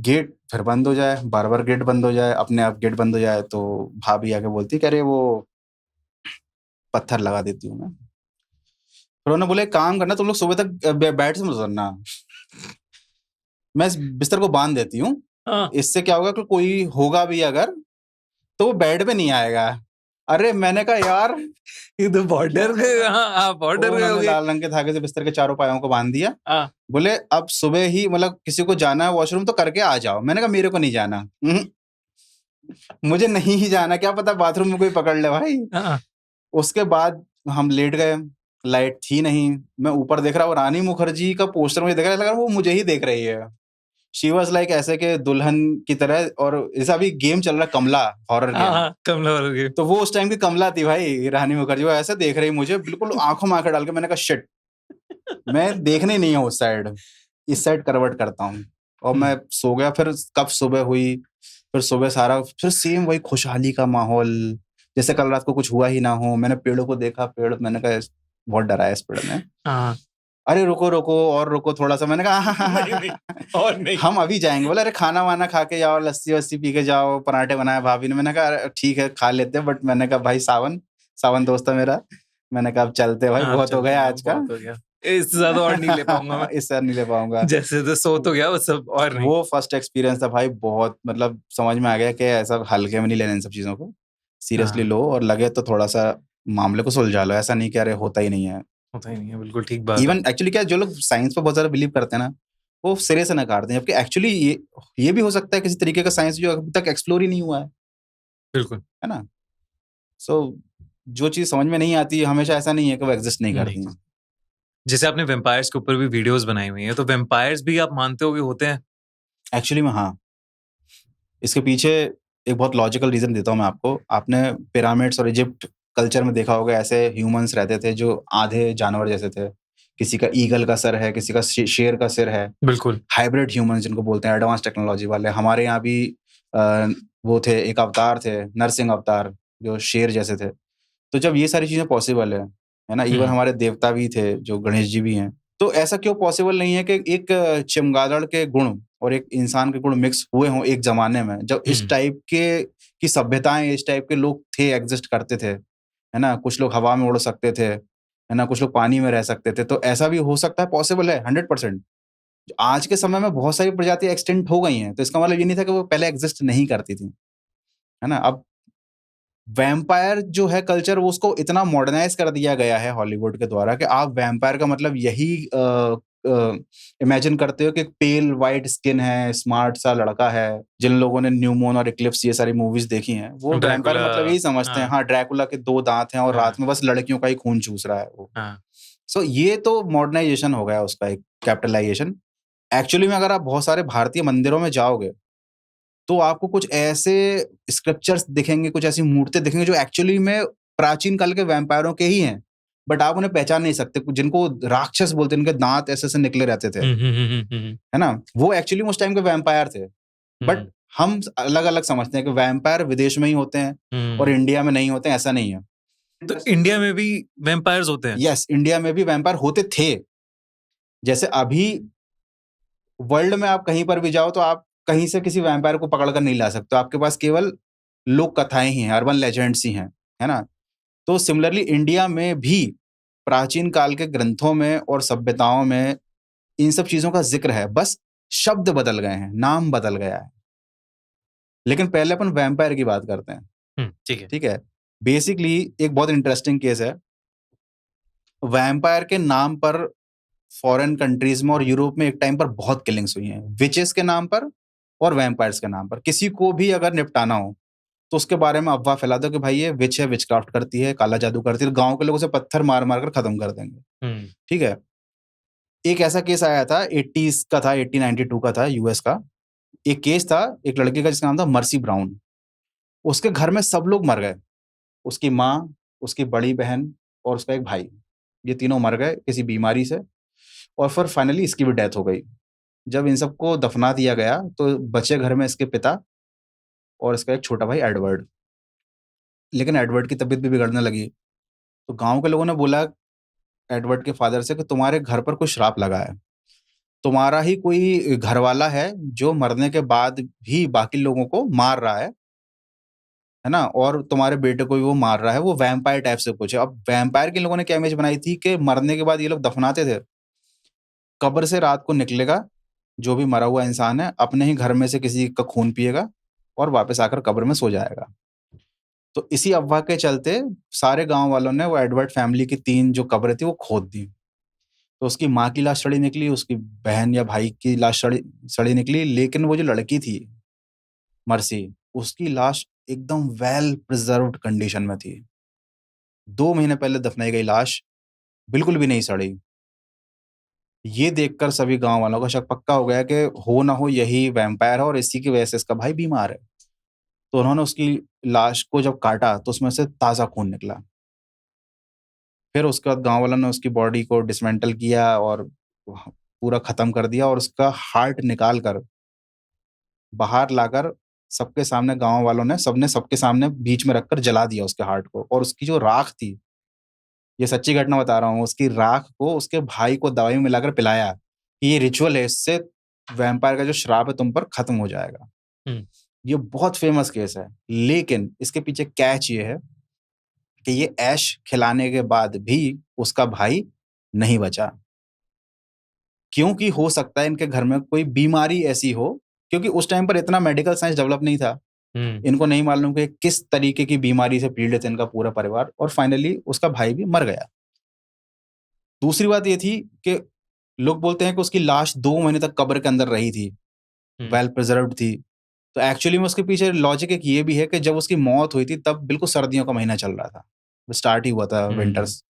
गेट फिर बंद हो जाए, बार-बार गेट बंद हो जाए, अपने आप गेट बंद हो जाए, तो भाभी आके बोलती है कि अरे वो पत्थर लगा देती हूँ मैं। फिर उन्होंने बोला एक काम करना, तुम लोग सुबह तक बेड से मत उतरना। मैं इस बिस्तर को बाँध देती हूँ, इससे क्या होगा कि कोई होगा भी अगर, तो वो बेड पे नहीं आएगा। अरे मैंने कहा यार, ये तो बॉर्डर पे आप बॉर्डर पे उन्होंने होगे। लाल रंग के धागे से बिस्तर के चारों पायों को बाँध दिया। बोले अब सुबह ही, मतलब किसी को जाना है वॉशरूम तो करके आ जाओ। मैंने कहा मेरे को नहीं जाना। मुझे नहीं ही जाना, क्या पता बाथरूम में कोई पकड़ ले भाई। उसके बाद हम लेट गए, लाइट थी नहीं। मैं ऊपर देख रहा हूँ, रानी मुखर्जी का पोस्टर मुझे दिख रहा है, लग रहा है वो मुझे ही देख रही है। शी वाज़ लाइक ऐसे कि दुल्हन की तरह। और जैसा अभी गेम चल रहा है कमला, हॉरर गेम। कमला हॉरर गेम। तो वो उस टाइम की कमला थी भाई, रानी मुखर्जी। वो ऐसे देख रही मुझे, बिल्कुल आँखों में आँखें डाल के। मैंने कहा शिट, मैं देखने नहीं हूँ उस साइड, इस साइड करवट करता हूँ। और मैं सो गया। फिर कब सुबह हुई, फिर सुबह सारा फिर सेम वही खुशहाली का माहौल, जैसे कल रात को कुछ हुआ ही ना हो। मैंने पेड़ों को देखा, पेड़, मैंने कहा बहुत डरा है इस पेड़ ने। अरे रुको, रुको और रुको थोड़ा-सा। मैंने कहा नहीं, और नहीं। हम अभी जाएँगे। बोला अरे खाना-वाना खा के जाओ, लस्सी-वस्सी पी के जाओ, पराठे बनाए भाभी ने। मैंने कहा अरे ठीक है खा लेते हैं, बट मैंने कहा भाई सावन दोस्त है मेरा। मैंने कहा अब चलते हैं भाई, बहुत हो गया आज का। बहुत हो गया। इससे ज़्यादा और नहीं ले पाऊँगा मैं। इससे नहीं ले पाऊँगा। जैसे तो सो तो गया वो सब, और नहीं। वो फर्स्ट एक्सपीरियंस था भाई, बहुत मतलब समझ में आ गया कि ऐसा हल्के में नहीं लेना इन सब चीज़ों को। सीरियसली लो, और लगे तो थोड़ा-सा मामले को सुलझा लो। ऐसा नहीं कि अरे होता ही नहीं है। होता ही नहीं है, बिल्कुल ठीक बात है। इवन एक्चुअली क्या है, जो लोग साइंस पे बहुत ज़्यादा बिलीव करते हैं ना, वो सिरे से नकारते हैं। जबकि एक्चुअली ये भी हो सकता है किसी तरीके का साइंस जो अभी तक एक्सप्लोर ही नहीं हुआ है। बिल्कुल। है ना? सो जो चीज़ समझ में नहीं आती, हमेशा ऐसा नहीं है कि वो एग्ज़िस्ट नहीं करती हैं। जैसे आपने वैम्पायर्स के ऊपर भी वीडियोज़ बनाई हुई हैं, तो वैम्पायर्स भी आप मानते हो कि होते हैं? एक्चुअली में हाँ। इसके पीछे एक बहुत लॉजिकल रीज़न देता हूँ मैं आपको। आपने पिरामिड्स और इजिप्ट कल्चर में देखा होगा, ऐसे ह्यूमन्स रहते थे जो आधे जानवर जैसे थे। किसी का ईगल का सर है, किसी का शेर का सिर है। बिल्कुल। हाइब्रिड ह्यूमंस जिनको बोलते हैं, एडवांस टेक्नोलॉजी वाले। हमारे यहाँ भी वो थे, एक अवतार थे, नरसिंह अवतार, जो शेर जैसे थे। तो जब ये सारी चीजें पॉसिबल है ना, इवन हमारे देवता भी थे जो गणेश जी भी हैं, तो ऐसा क्यों पॉसिबल नहीं है कि एक चमगादड़ के गुण और एक इंसान के गुण मिक्स हुए हों एक जमाने में, जब इस टाइप के की सभ्यताएं, इस टाइप के लोग थे, एग्जिस्ट करते थे, है ना। कुछ लोग हवा में उड़ सकते थे, है ना, कुछ लोग पानी में रह सकते थे। तो ऐसा भी हो सकता है, पॉसिबल है 100%। आज के समय में बहुत सारी प्रजातियां एक्सटिंक्ट हो गई हैं, तो इसका मतलब ये नहीं था कि वो पहले एग्जिस्ट नहीं करती थी, है ना। अब वैम्पायर जो है कल्चर, वो उसको इतना मॉडर्नाइज कर दिया गया है हॉलीवुड के द्वारा कि आप वैम्पायर का मतलब यही इमेजिन करते हो कि पेल वाइट स्किन है, स्मार्ट सा लड़का है। जिन लोगों ने न्यू मून और इक्लिप्स ये सारी मूवीज देखी हैं, वो वैम्पायर ड्रैकुला। मतलब यही समझते हैं। हाँ, ड्रैकुला के 2 दांत हैं और हाँ। रात में बस लड़कियों का ही खून चूस रहा है वो। हाँ। सो ये तो मॉडर्नाइजेशन हो गया उसका, एक कैपिटलाइजेशन। एक्चुअली में अगर आप बहुत सारे भारतीय मंदिरों में जाओगे, तो आपको कुछ ऐसे स्क्रिप्चर्स दिखेंगे, कुछ ऐसी मूर्तें दिखेंगी जो एक्चुअली में प्राचीन काल के वैम्पायरों के ही हैं, बट आप उन्हें पहचान नहीं सकते। जिनको राक्षस बोलते हैं, इनके दांत ऐसे-ऐसे निकले रहते थे, है ना? वो एक्चुअली में उस टाइम के वैम्पायर थे। बट हम अलग-अलग समझते हैं कि वैम्पायर विदेश में ही होते हैं और इंडिया में नहीं होते हैं, ऐसा नहीं है। तो इंडिया में भी वैम्पायर्स होते हैं? यस, इंडिया में भी वैम्पायर होते थे। जैसे अभी वर्ल्ड में आप कहीं पर भी जाओ, तो आप कहीं से किसी वैम्पायर को पकड़ कर नहीं ला सकते। आपके पास केवल लोक कथाएं ही हैं, अर्बन लेजेंड्स ही हैं, है ना? तो सिमिलरली इंडिया में भी प्राचीन काल के ग्रंथों में और सभ्यताओं में इन सब चीजों का जिक्र है, बस शब्द बदल गए हैं, नाम बदल गया है। लेकिन पहले अपन वैम्पायर की बात करते हैं। ठीक है। ठीक है। बेसिकली एक बहुत इंटरेस्टिंग केस है। वैम्पायर के नाम पर फॉरेन कंट्रीज में और यूरोप में एक टाइम पर बहुत किलिंग्स हुई हैं, विचेस के नाम पर और वैम्पायर्स के नाम पर। किसी को भी अगर निपटाना हो, तो उसके बारे में अफवाह फैला दो कि भाई ये विच है, विचक्राफ्ट करती है, काला जादू करती है, तो गाँव के लोग उसे पत्थर मार-मार कर खत्म कर देंगे। ठीक है? एक ऐसा केस आया था, 80s का था, 1892 का था, यूएस का। एक केस था, एक लड़के का जिसका नाम था मर्सी ब्राउन। उसके घर में सब लोग मर गए। उसकी माँ, उसकी बड़ी बहन और उसका एक भाई। ये तीनों मर गए किसी बीमारी से, और फिर फाइनली इसकी भी डेथ हो गई। जब इन सबको दफना दिया गया, तो बचे घर में इसके पिता और इसका एक छोटा भाई एडवर्ड। लेकिन एडवर्ड की तबीयत भी बिगड़ने लगी। तो गाँव के लोगों ने बोला एडवर्ड के फादर से कि तुम्हारे घर पर कोई श्राप लगा है। तुम्हारा ही कोई घरवाला है जो मरने के बाद भी बाकी लोगों को मार रहा है ना? और तुम्हारे बेटे को भी वो मार रहा है, वो वैम्पायर टाइप से कुछ है। अब वैम्पायर के लोगों ने क्या इमेज बनाई थी कि मरने के बाद ये लोग दफनाते थे। कब्र से रात को निकलेगा, जो भी मरा हुआ इंसान है, अपने ही घर में से किसी का खून पिएगा और वापस आकर कब्र में सो जाएगा। तो इसी अफ़वाह के चलते सारे गाँव वालों ने वो एडवर्ड फैमिली की 3 जो कब्रें थी वो खोद दी। तो उसकी माँ की लाश सड़ी निकली, उसकी बहन या भाई की लाश सड़ी सड़ी निकली, लेकिन वो जो लड़की थी, मर्सी, उसकी लाश एकदम वेल प्रिज़र्व्ड कंडीशन में थी। 2 महीने पहले दफनाई गई लाश बिल्कुल भी नहीं सड़ी। ये देखकर सभी गाँव वालों का शक पक्का हो गया कि हो ना हो यही वैम्पायर है और इसी की वजह से इसका भाई बीमार है। तो उन्होंने उसकी लाश को जब काटा, तो उसमें से ताज़ा खून निकला। फिर उसके बाद गाँव वालों ने उसकी बॉडी को डिसमेंटल किया और वह पूरा खत्म कर दिया और उसका हार्ट निकाल कर बाहर लाकर सबके सामने, गाँव वालों ने सबने सबके सामने बीच में रखकर जला दिया उसके हार्ट को। और उसकी जो राख थी, ये सच्ची घटना बता रहा हूँ, उसकी राख को उसके भाई को दवाई में मिलाकर पिलाया कि ये रिचुअल है, इससे वैम्पायर का जो श्राप है तुम पर खत्म हो जाएगा। ये बहुत फेमस केस है, लेकिन इसके पीछे कैच ये है कि ये ऐश खिलाने के बाद भी उसका भाई नहीं बचा। क्योंकि हो सकता है इनके घर में कोई बीमारी ऐसी हो, क्योंकि उस टाइम पर इतना मेडिकल साइंस डेवलप नहीं था। इनको नहीं मालूम कि किस तरीके की बीमारी से पीड़ित है इनका पूरा परिवार, और फाइनली उसका भाई भी मर गया। दूसरी बात ये थी कि लोग बोलते हैं कि उसकी लाश 2 महीने तक कब्र के अंदर रही थी, वेल प्रिजर्व्ड थी। तो एक्चुअली में उसके पीछे लॉजिक एक ये भी है कि जब उसकी मौत हुई थी तब बिल्कुल सर्दियों का महीना चल रहा था। स्टार्ट ही हुआ था विंटर्स,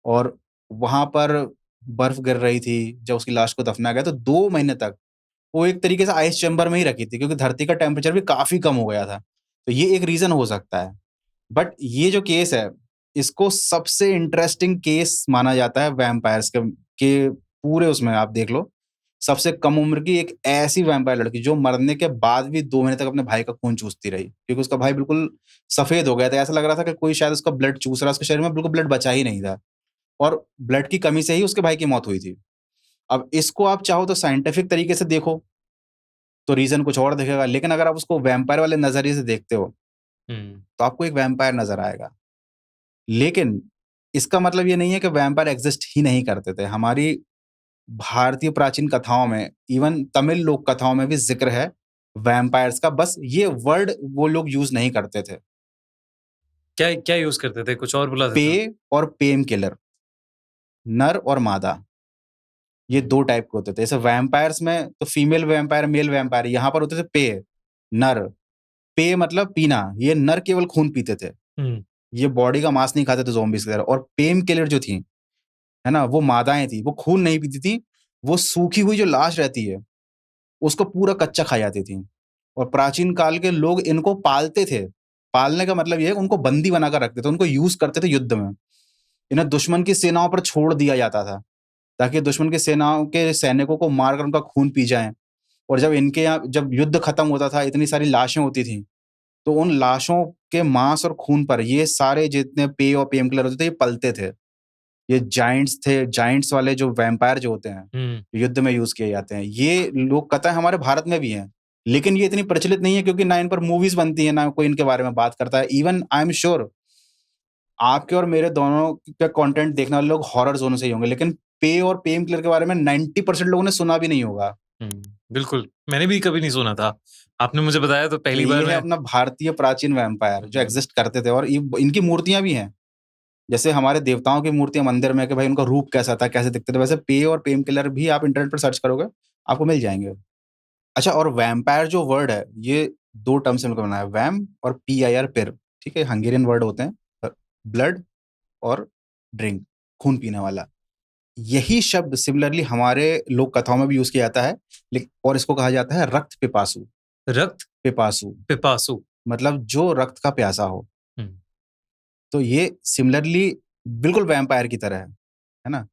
और वहाँ पर बर्फ गिर रही थी जब उसकी लाश को दफनाया गया। तो 2 महीने तक वो एक तरीके से आइस चैम्बर में ही रखी थी, क्योंकि धरती का टेम्परेचर भी काफ़ी कम हो गया था। तो ये एक रीज़न हो सकता है। बट ये जो केस है, इसको सबसे इंटरेस्टिंग केस माना जाता है वैम्पायर्स के पूरे उसमें आप देख लो। सबसे कम उम्र की एक ऐसी वैम्पायर लड़की जो मरने के बाद भी 2 महीने तक अपने भाई का खून चूसती रही, क्योंकि उसका भाई बिल्कुल सफ़ेद हो गया था। ऐसा लग रहा था कि कोई शायद उसका ब्लड चूस रहा है, उसके शरीर में बिल्कुल ब्लड बचा ही नहीं था और ब्लड की कमी से ही उसके भाई की मौत हुई थी। अब इसको आप चाहो तो साइंटिफिक तरीके से देखो, तो रीज़न कुछ और दिखेगा, लेकिन अगर आप उसको वैम्पायर वाले नज़रिए से देखते हो, हुँ। तो आपको एक वैम्पायर नज़र आएगा। लेकिन इसका मतलब ये नहीं है कि वैम्पायर एग्ज़िस्ट ही नहीं करते थे। हमारी भारतीय प्राचीन कथाओं में, इवन तमिल लोक कथाओं में भी ज़िक्र है वैम्पायर्स का, बस ये वर्ड वो लोग यूज़ नहीं करते थे। क्या क्या यूज़ करते थे? कुछ और बुलाते थे? पेय और पेम किलर, नर और मादा, ये 2 टाइप के होते थे। जैसे वैम्पायर्स में तो फीमेल वैम्पायर, मेल वैम्पायर, यहाँ पर होते थे पेय, नर। पेय मतलब पीना, ये नर केवल खून पीते थे। हुँ। ये बॉडी का मांस नहीं खाते थे ज़ॉम्बीज़ की तरह। और पेम किलर जो थी, है ना? वो मादाएँ थी, वो खून नहीं पीती थी, वो सूखी हुई जो लाश रहती है, उसको पूरा कच्चा खा जाती थी। और प्राचीन काल के लोग इनको पालते थे। पालने का मतलब ये है, उनको बंदी बनाकर रखते थे, उनको यूज़ करते थे युद्ध में। इन्हें दुश्मन की सेनाओं पर छोड़ दिया जाता था, ताकि दुश्मन की सेनाओं के सैनिकों को मारकर उनका खून पी जाएँ। और जब इनके यहाँ जब युद्ध खत्म होता था, इतनी सारी लाशें होती थीं, तो उन लाशों के मांस और खून पर ये सारे जितने पेय और पेम किलर होते थे, ये पलते थे। ये जायंट्स थे, जायंट्स वाले जो वैम्पायर जो होते हैं, हुँ। युद्ध में यूज़ किए जाते हैं। ये लोक कथाएँ हमारे भारत में भी हैं, लेकिन ये इतनी प्रचलित नहीं है क्योंकि ना इन पर मूवीज़ बनती हैं, ना कोई इनके बारे में बात करता है। इवन आई एम श्योर आपके और मेरे दोनों का कंटेंट देखने वाले लोग हॉरर ज़ोन से ही होंगे, लेकिन पेय और पेम किलर के बारे में 90% लोगों ने सुना भी नहीं होगा। हुँ। बिल्कुल, मैंने भी कभी नहीं सुना था। आपने मुझे बताया तो तो पहली ये बार है मैं अपना भारतीय प्राचीन वैम्पायर जो हुँ। एग्ज़िस्ट करते थे, और इनकी मूर्तियाँ भी हैं। जैसे हमारे देवताओं की मूर्तियाँ मंदिर में, कि भाई उनका रूप कैसा था, कैसे दिखते थे, वैसे पेय और पेम किलर भी आप इंटरनेट पर सर्च करोगे, आपको मिल जाएँगे। अच्छा, और वैम्पायर जो वर्ड है, ये 2 टर्म से मिलकर बना है, वैम और पीआईआर पिर, ठीक है? हंगेरियन वर्ड होते हैं, ब्लड और ड्रिंक, खून पीने वाला। यही शब्द सिमिलरली हमारे लोक कथाओं में भी यूज़ किया जाता है, और इसको कहा जाता है रक्त पिपासु। रक्त पिपासु पिपासु। मतलब जो रक्त का प्यासा हो। हुँ। तो ये सिमिलरली बिल्कुल वैम्पायर की तरह है ना?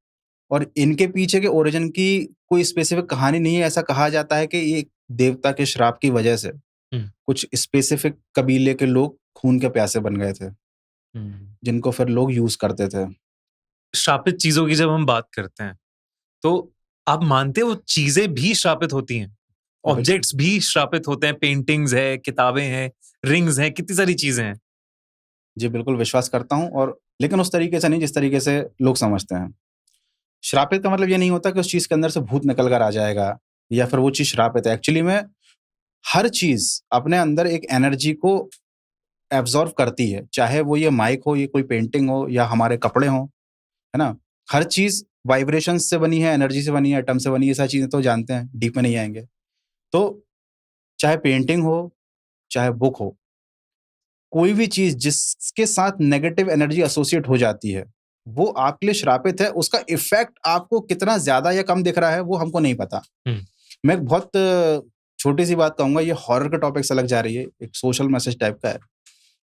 और इनके पीछे के ओरिजिन की कोई स्पेसिफिक कहानी नहीं है। ऐसा कहा जाता है कि ये देवता के श्राप की वजह से हुँ। कुछ स्पेसिफिक कबीले के लोग खून के प्यासे बन गए थे, हुँ। जिनको फिर लोग यूज़ करते थे। श्रापित चीज़ों की जब हम बात करते हैं, तो आप मानते हो चीज़ें भी श्रापित होती हैं? बिल्कुल। ऑब्जेक्ट्स भी श्रापित होते हैं, पेंटिंग्स हैं, किताबें हैं, रिंग्स हैं, कितनी सारी चीज़ें हैं। जी, बिल्कुल विश्वास करता हूँ, और लेकिन उस तरीके से नहीं जिस तरीके से लोग समझते हैं। श्रापित का मतलब ये नहीं होता कि उस चीज़ के अंदर से भूत निकल कर आ जाएगा या फिर वो चीज़ श्रापित है। एक्चुअली में हर चीज़ अपने अंदर एक एनर्जी को एब्ज़ॉर्ब करती है। चाहे वो ये माइक हो, ये कोई पेंटिंग हो या हमारे कपड़े हों, है ना? हर चीज़ वाइब्रेशंस से बनी है, एनर्जी से बनी है, एटम से बनी है, ये सारी चीज़ें तो जानते हैं, डीप में नहीं आएँगे। तो चाहे पेंटिंग हो, चाहे बुक हो, कोई भी चीज़ जिसके साथ नेगेटिव एनर्जी एसोसिएट हो जाती है, वो आपके लिए श्रापित है। उसका इफ़ेक्ट आपको कितना ज़्यादा या कम दिख रहा है, वो हमको नहीं पता। हुँ। मैं एक बहुत छोटी-सी बात कहूँगा, ये हॉरर के टॉपिक से अलग जा रही है, एक सोशल मैसेज टाइप का है।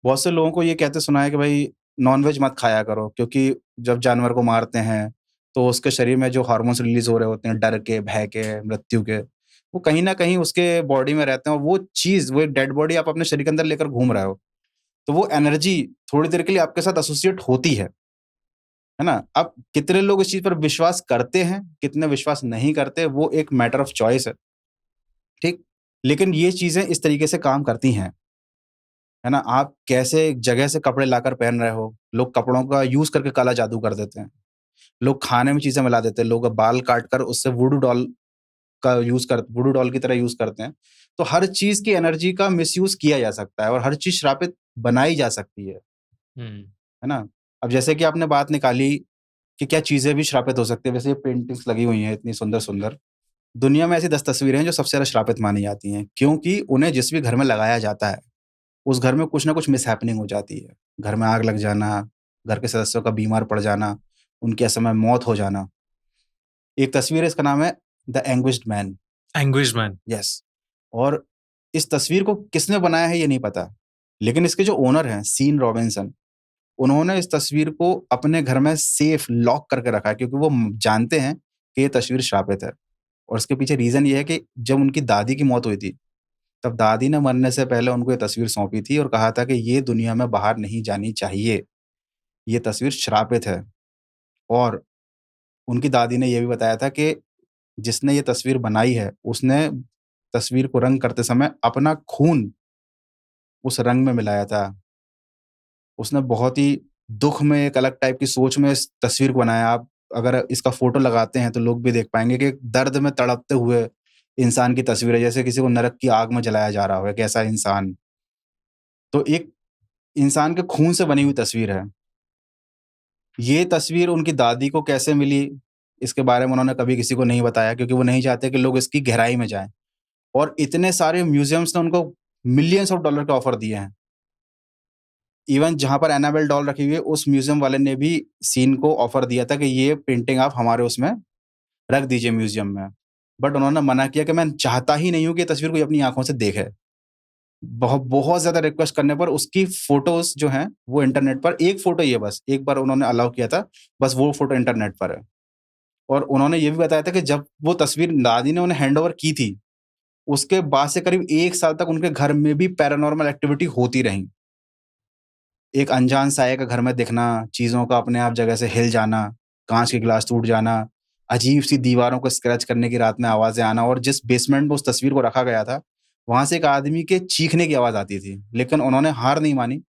बहुत से लोगों को ये कहते सुना है कि भाई नॉन-वेज मत खाया करो, क्योंकि जब जानवर को मारते हैं, तो उसके शरीर में जो हार्मोन्स रिलीज़ हो रहे होते हैं, डर के, भय के, मृत्यु के, वो कहीं न कहीं उसके बॉडी में रहते हैं, और वो चीज़, वो एक डेड बॉडी आप अपने शरीर के अंदर लेकर घूम रहे हो। तो वो एनर्जी थोड़ी देर के लिए आपके साथ एसोसिएट होती है ना? अब कितने लोग इस चीज़ पर विश्वास करते हैं, कितने विश्वास नहीं करते, वो एक मैटर ऑफ चॉइस ठीक? लेकिन ये चीज़ें इस तरीके से काम करती हैं, है ना? आप कैसे एक जगह से कपड़े लाकर पहन रहे हो, लोग कपड़ों का यूज़ करके काला जादू कर देते हैं। लोग खाने में चीज़ें मिला देते हैं, लोग बाल काट कर उससे वुडू डॉल की तरह यूज़ करते हैं। तो हर चीज़ की एनर्जी का मिसयूज़ किया जा सकता है, और हर चीज़ श्रापित बनाई जा सकती हुँ। है ना? अब जैसे कि आपने बात निकाली कि क्या चीज़ें भी श्रापित हो सकती हैं, वैसे ये पेंटिंग्स लगी हुई हैं इतनी सुंदर-सुंदर। दुनिया में ऐसी 10 तस्वीरें हैं जो सबसे ज़्यादा श्रापित मानी जाती हैं, क्योंकि उन्हें जिस भी घर में लगाया जाता है, उस घर में कुछ न कुछ मिसहैपनिंग हो जाती है। घर में आग लग जाना, घर के सदस्यों का बीमार पड़ जाना, उनकी असमय मौत हो जाना। एक तस्वीर है, इसका नाम है the anguished man. Anguish man. Yes. और इस तस्वीर को किसने बनाया है ये नहीं पता, लेकिन इसके जो ओनर हैं सीन रॉबिन्सन, उन्होंने इस तस्वीर को अपने घर में सेफ लॉक करके रखा है क्योंकि वो जानते हैं कि ये तस्वीर श्रापित है। और उसके पीछे रीज़न ये है कि जब उनकी दादी की मौत हुई थी, तब दादी ने मरने से पहले उनको ये तस्वीर सौंपी थी और कहा था कि ये दुनिया में बाहर नहीं जानी चाहिए। ये तस्वीर श्रापित है। और उनकी दादी ने ये भी बताया था कि जिसने ये तस्वीर बनाई है, उसने तस्वीर को रंग करते समय अपना खून उस रंग में मिलाया था। उसने बहुत ही दुःख में, एक अलग टाइप की सोच में इस तस्वीर को बनाया। आप अगर इसका फ़ोटो लगाते हैं, तो लोग भी देख पाएँगे कि एक दर्द में तड़पते हुए इंसान की तस्वीर है, जैसे किसी को नरक की आग में जलाया जा रहा हो, एक ऐसा इंसान। तो एक इंसान के खून से बनी हुई तस्वीर है। ये तस्वीर उनकी दादी को कैसे मिली, इसके बारे में उन्होंने कभी किसी को नहीं बताया क्योंकि वो नहीं चाहते कि लोग इसकी गहराई में जाएँ। और इतने सारे म्यूज़ियम्स ने उनको मिलियंस ऑफ डॉलर के ऑफ़र दिए हैं। इवन जहाँ पर एनाबेल डॉल रखी हुई है, उस म्यूज़ियम वाले ने भी सीन को ऑफ़र दिया था कि ये पेंटिंग आप हमारे उसमें रख दीजिए म्यूज़ियम में। बट उन्होंने मना किया कि मैं चाहता ही नहीं हूँ कि ये तस्वीर कोई अपनी आँखों से देखे। बहुत ज़्यादा रिक्वेस्ट करने पर उसकी फ़ोटोज़ जो हैं, वो इंटरनेट पर एक फ़ोटो ही है बस, एक बार उन्होंने अलाउ किया था, बस वो फ़ोटो इंटरनेट पर है। और उन्होंने ये भी बताया था कि जब वो तस्वीर दादी ने उन्हें हैंडओवर की थी, उसके बाद से करीब 1 साल तक उनके घर में भी पैरानॉर्मल एक्टिविटी होती रही। एक अनजान साये का घर में दिखना, चीज़ों का अपने आप जगह से हिल जाना, काँच के ग्लास टूट जाना, अजीब-सी दीवारों को स्क्रैच करने की रात में आवाज़ें आना और जिस बेसमेंट में उस तस्वीर को रखा गया था, वहाँ से एक आदमी के चीखने की आवाज़ आती थी। लेकिन उन्होंने हार नहीं मानी।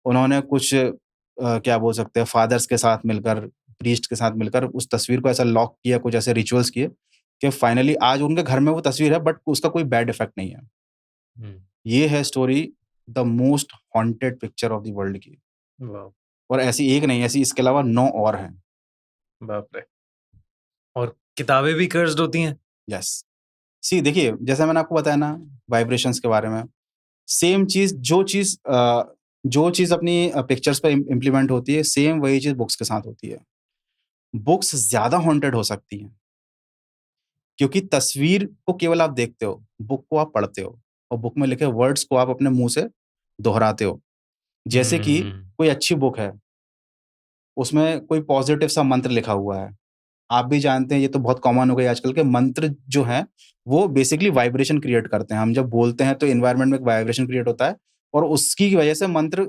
उन्होंने कुछ क्या बोल सकते हैं फादर्स के साथ मिलकर, प्रीस्ट के साथ मिलकर उस तस्वीर को ऐसा लॉक किया, कुछ ऐसे रिचुअल्स किए कि फाइनली आज उनके घर में वो तस्वीर है बट उसका कोई बैड इफ़ेक्ट नहीं है। हुँ, ये है story the most haunted picture of the world की। वाओ! और ऐसी एक नहीं, ऐसी इसके अलावा 9 और हैं। बाप रे! और किताबें भी कर्स्ड होती हैं? यस। सी देखिए, जैसा मैंने आपको बताया ना वाइब्रेशंस के बारे में, सेम चीज़ जो चीज़ अपनी पिक्चर्स पे इम्प्लीमेंट होती है, सेम वही चीज़ बुक्स के साथ होती है। बुक्स ज़्यादा हॉन्टेड हो सकती हैं, क्योंकि तस्वीर को केवल आप देखते हो, बुक को आप पढ़ते हो और बुक में लिखे वर्ड्स को आप अपने मुँह से दोहराते हो। जैसे कि हुँ, कोई अच्छी बुक है, उसमें कोई पॉज़िटिव सा मंत्र लिखा हुआ है। आप भी जानते हैं ये तो बहुत कॉमन हो गई आजकल के मंत्र जो हैं, वो बेसिकली वाइब्रेशन क्रिएट करते हैं। हम जब बोलते हैं तो एनवायरनमेंट में एक वाइब्रेशन क्रिएट होता है और उसकी वजह से मंत्र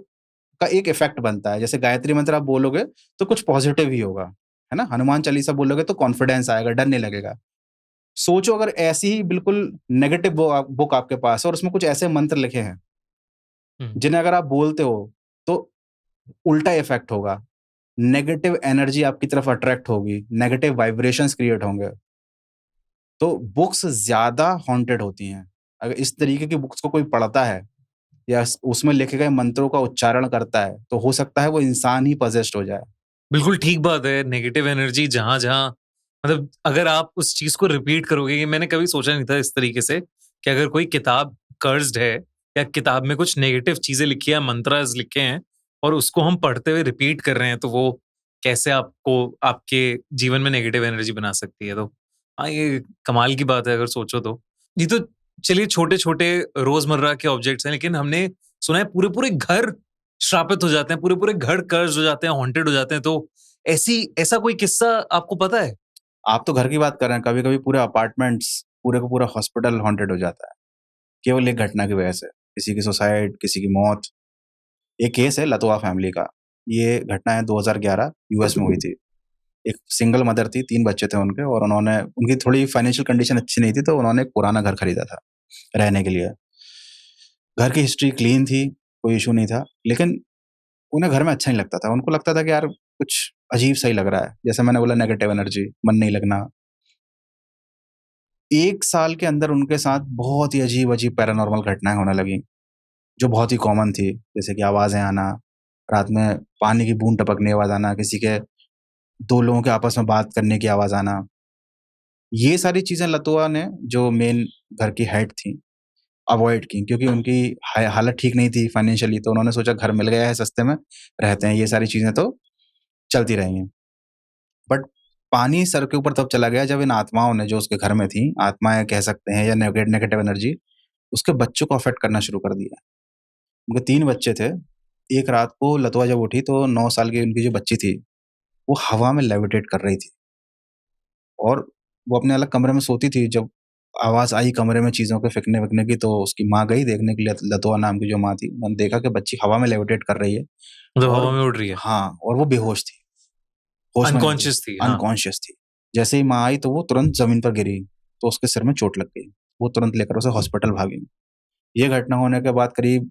का एक इफ़ेक्ट बनता है। जैसे गायत्री मंत्र आप बोलोगे तो कुछ पॉज़िटिव ही होगा, है ना? हनुमान चालीसा बोलोगे तो कॉन्फिडेंस आएगा, डर नहीं लगेगा। सोचो अगर ऐसी ही बिल्कुल नेगेटिव बुक आपके पास है और उसमें कुछ ऐसे मंत्र लिखे हैं, हुँ। जिन्हें अगर आप बोलते हो तो उल्टा इफ़ेक्ट होगा। नेगेटिव एनर्जी आपकी तरफ अट्रैक्ट होगी, नेगेटिव वाइब्रेशंस क्रिएट होंगे। तो बुक्स ज़्यादा हॉन्टेड होती हैं। अगर इस तरीके की बुक्स को कोई पढ़ता है या उसमें लिखे गए मंत्रों का उच्चारण करता है, तो हो सकता है वो इंसान ही पॉसेस्ड हो जाए। बिल्कुल ठीक बात है, नेगेटिव एनर्जी जहाँ-जहाँ मतलब अगर आप उस चीज़ को रिपीट करोगे, ये मैंने कभी सोचा नहीं था इस तरीके से कि अगर कोई किताब कर्स्ड है या किताब में कुछ नेगेटिव चीज़ें लिखी हैं, मंत्रास लिखे हैं और उसको हम पढ़ते हुए रिपीट कर रहे हैं, तो वो कैसे आपको आपके जीवन में नेगेटिव एनर्जी बना सकती है। तो हाँ, ये कमाल की बात है अगर सोचो तो। ये तो चलिए छोटे-छोटे रोज़मर्रा के ऑब्जेक्ट्स हैं, लेकिन हमने सुना है पूरे-पूरे घर श्रापित हो जाते हैं, पूरे-पूरे घर कर्स्ड हो जाते हैं, हॉन्टेड हो जाते हैं, तो ऐसा कोई किस्सा आपको पता है? आप तो घर की बात कर रहे हैं, कभी-कभी पूरे अपार्टमेंट्स, पूरे का पूरा हॉस्पिटल हॉन्टेड हो जाता है, केवल एक घटना की वजह से। किसी की सुसाइड, किसी की मौत। एक केस है लतवा फैमिली का। ये घटना है 2011 यूएस में हुई थी। एक सिंगल मदर थी, 3 बच्चे थे उनके और उन्होंने उनकी थोड़ी फाइनेंशियल कंडीशन अच्छी नहीं थी, तो उन्होंने एक पुराना घर खरीदा था, रहने के लिए। घर की हिस्ट्री क्लीन थी, कोई इश्यू नहीं था, लेकिन उन्हें घर में अच्छा नहीं लगता था। उनको लगता था कि यार कुछ अजीब-सा ही लग रहा है। जैसे मैंने बोला नेगेटिव एनर्जी, मन नहीं लगना। 1 साल के अंदर उनके साथ बहुत ही अजीब-अजीब पैरानॉर्मल घटनाएँ होने लगीं, जो बहुत ही कॉमन थी। जैसे कि आवाज़ें आना, रात में पानी की बूँद टपकने की आवाज़ आना, किसी के 2 लोगों के आपस में बात करने की आवाज़ आना। ये सारी चीज़ें लतुआ ने जो मेन घर की हेड थीं, अवॉइड की क्योंकि उनकी हालत ठीक नहीं थी फाइनेंशियली, तो उन्होंने सोचा घर मिल गया है सस्ते में, रहते हैं, ये सारी चीज़ें तो चलती रहेंगी। बट पानी सर के ऊपर तब चला गया जब इन आत्माओं ने जो उसके घर में थी, आत्माएँ कह सकते हैं या नेगेटिव एनर्जी, उसके बच्चों को अफ़ेक्ट करना शुरू कर दिया। उनके 3 बच्चे थे, एक रात को लतवा जब उठी तो 9 साल की उनकी जो बच्ची थी, वो हवा में लेविटेट कर रही थी और वो अपने अलग कमरे में सोती थी। जब आवाज़ आई कमरे में चीज़ों के फेंकने-वेंकने की, तो उसकी माँ गई देखने के लिए, लतवा नाम की जो माँ थी। उन्होंने देखा कि बच्ची हवा में लेविटेट कर रही है मतलब और हवा में उड़ रही है, हाँ, और वो बेहोश थी, होश में नहीं थी, अनकॉन्शियस थी। हाँ। अनकॉन्शियस थी। जैसे ही माँ आई तो वो तुरंत ज़मीन पर गिरी, तो उसके सिर में चोट लग गई। वो तुरंत लेकर उसे हॉस्पिटल भागी। ये घटना होने के बाद करीब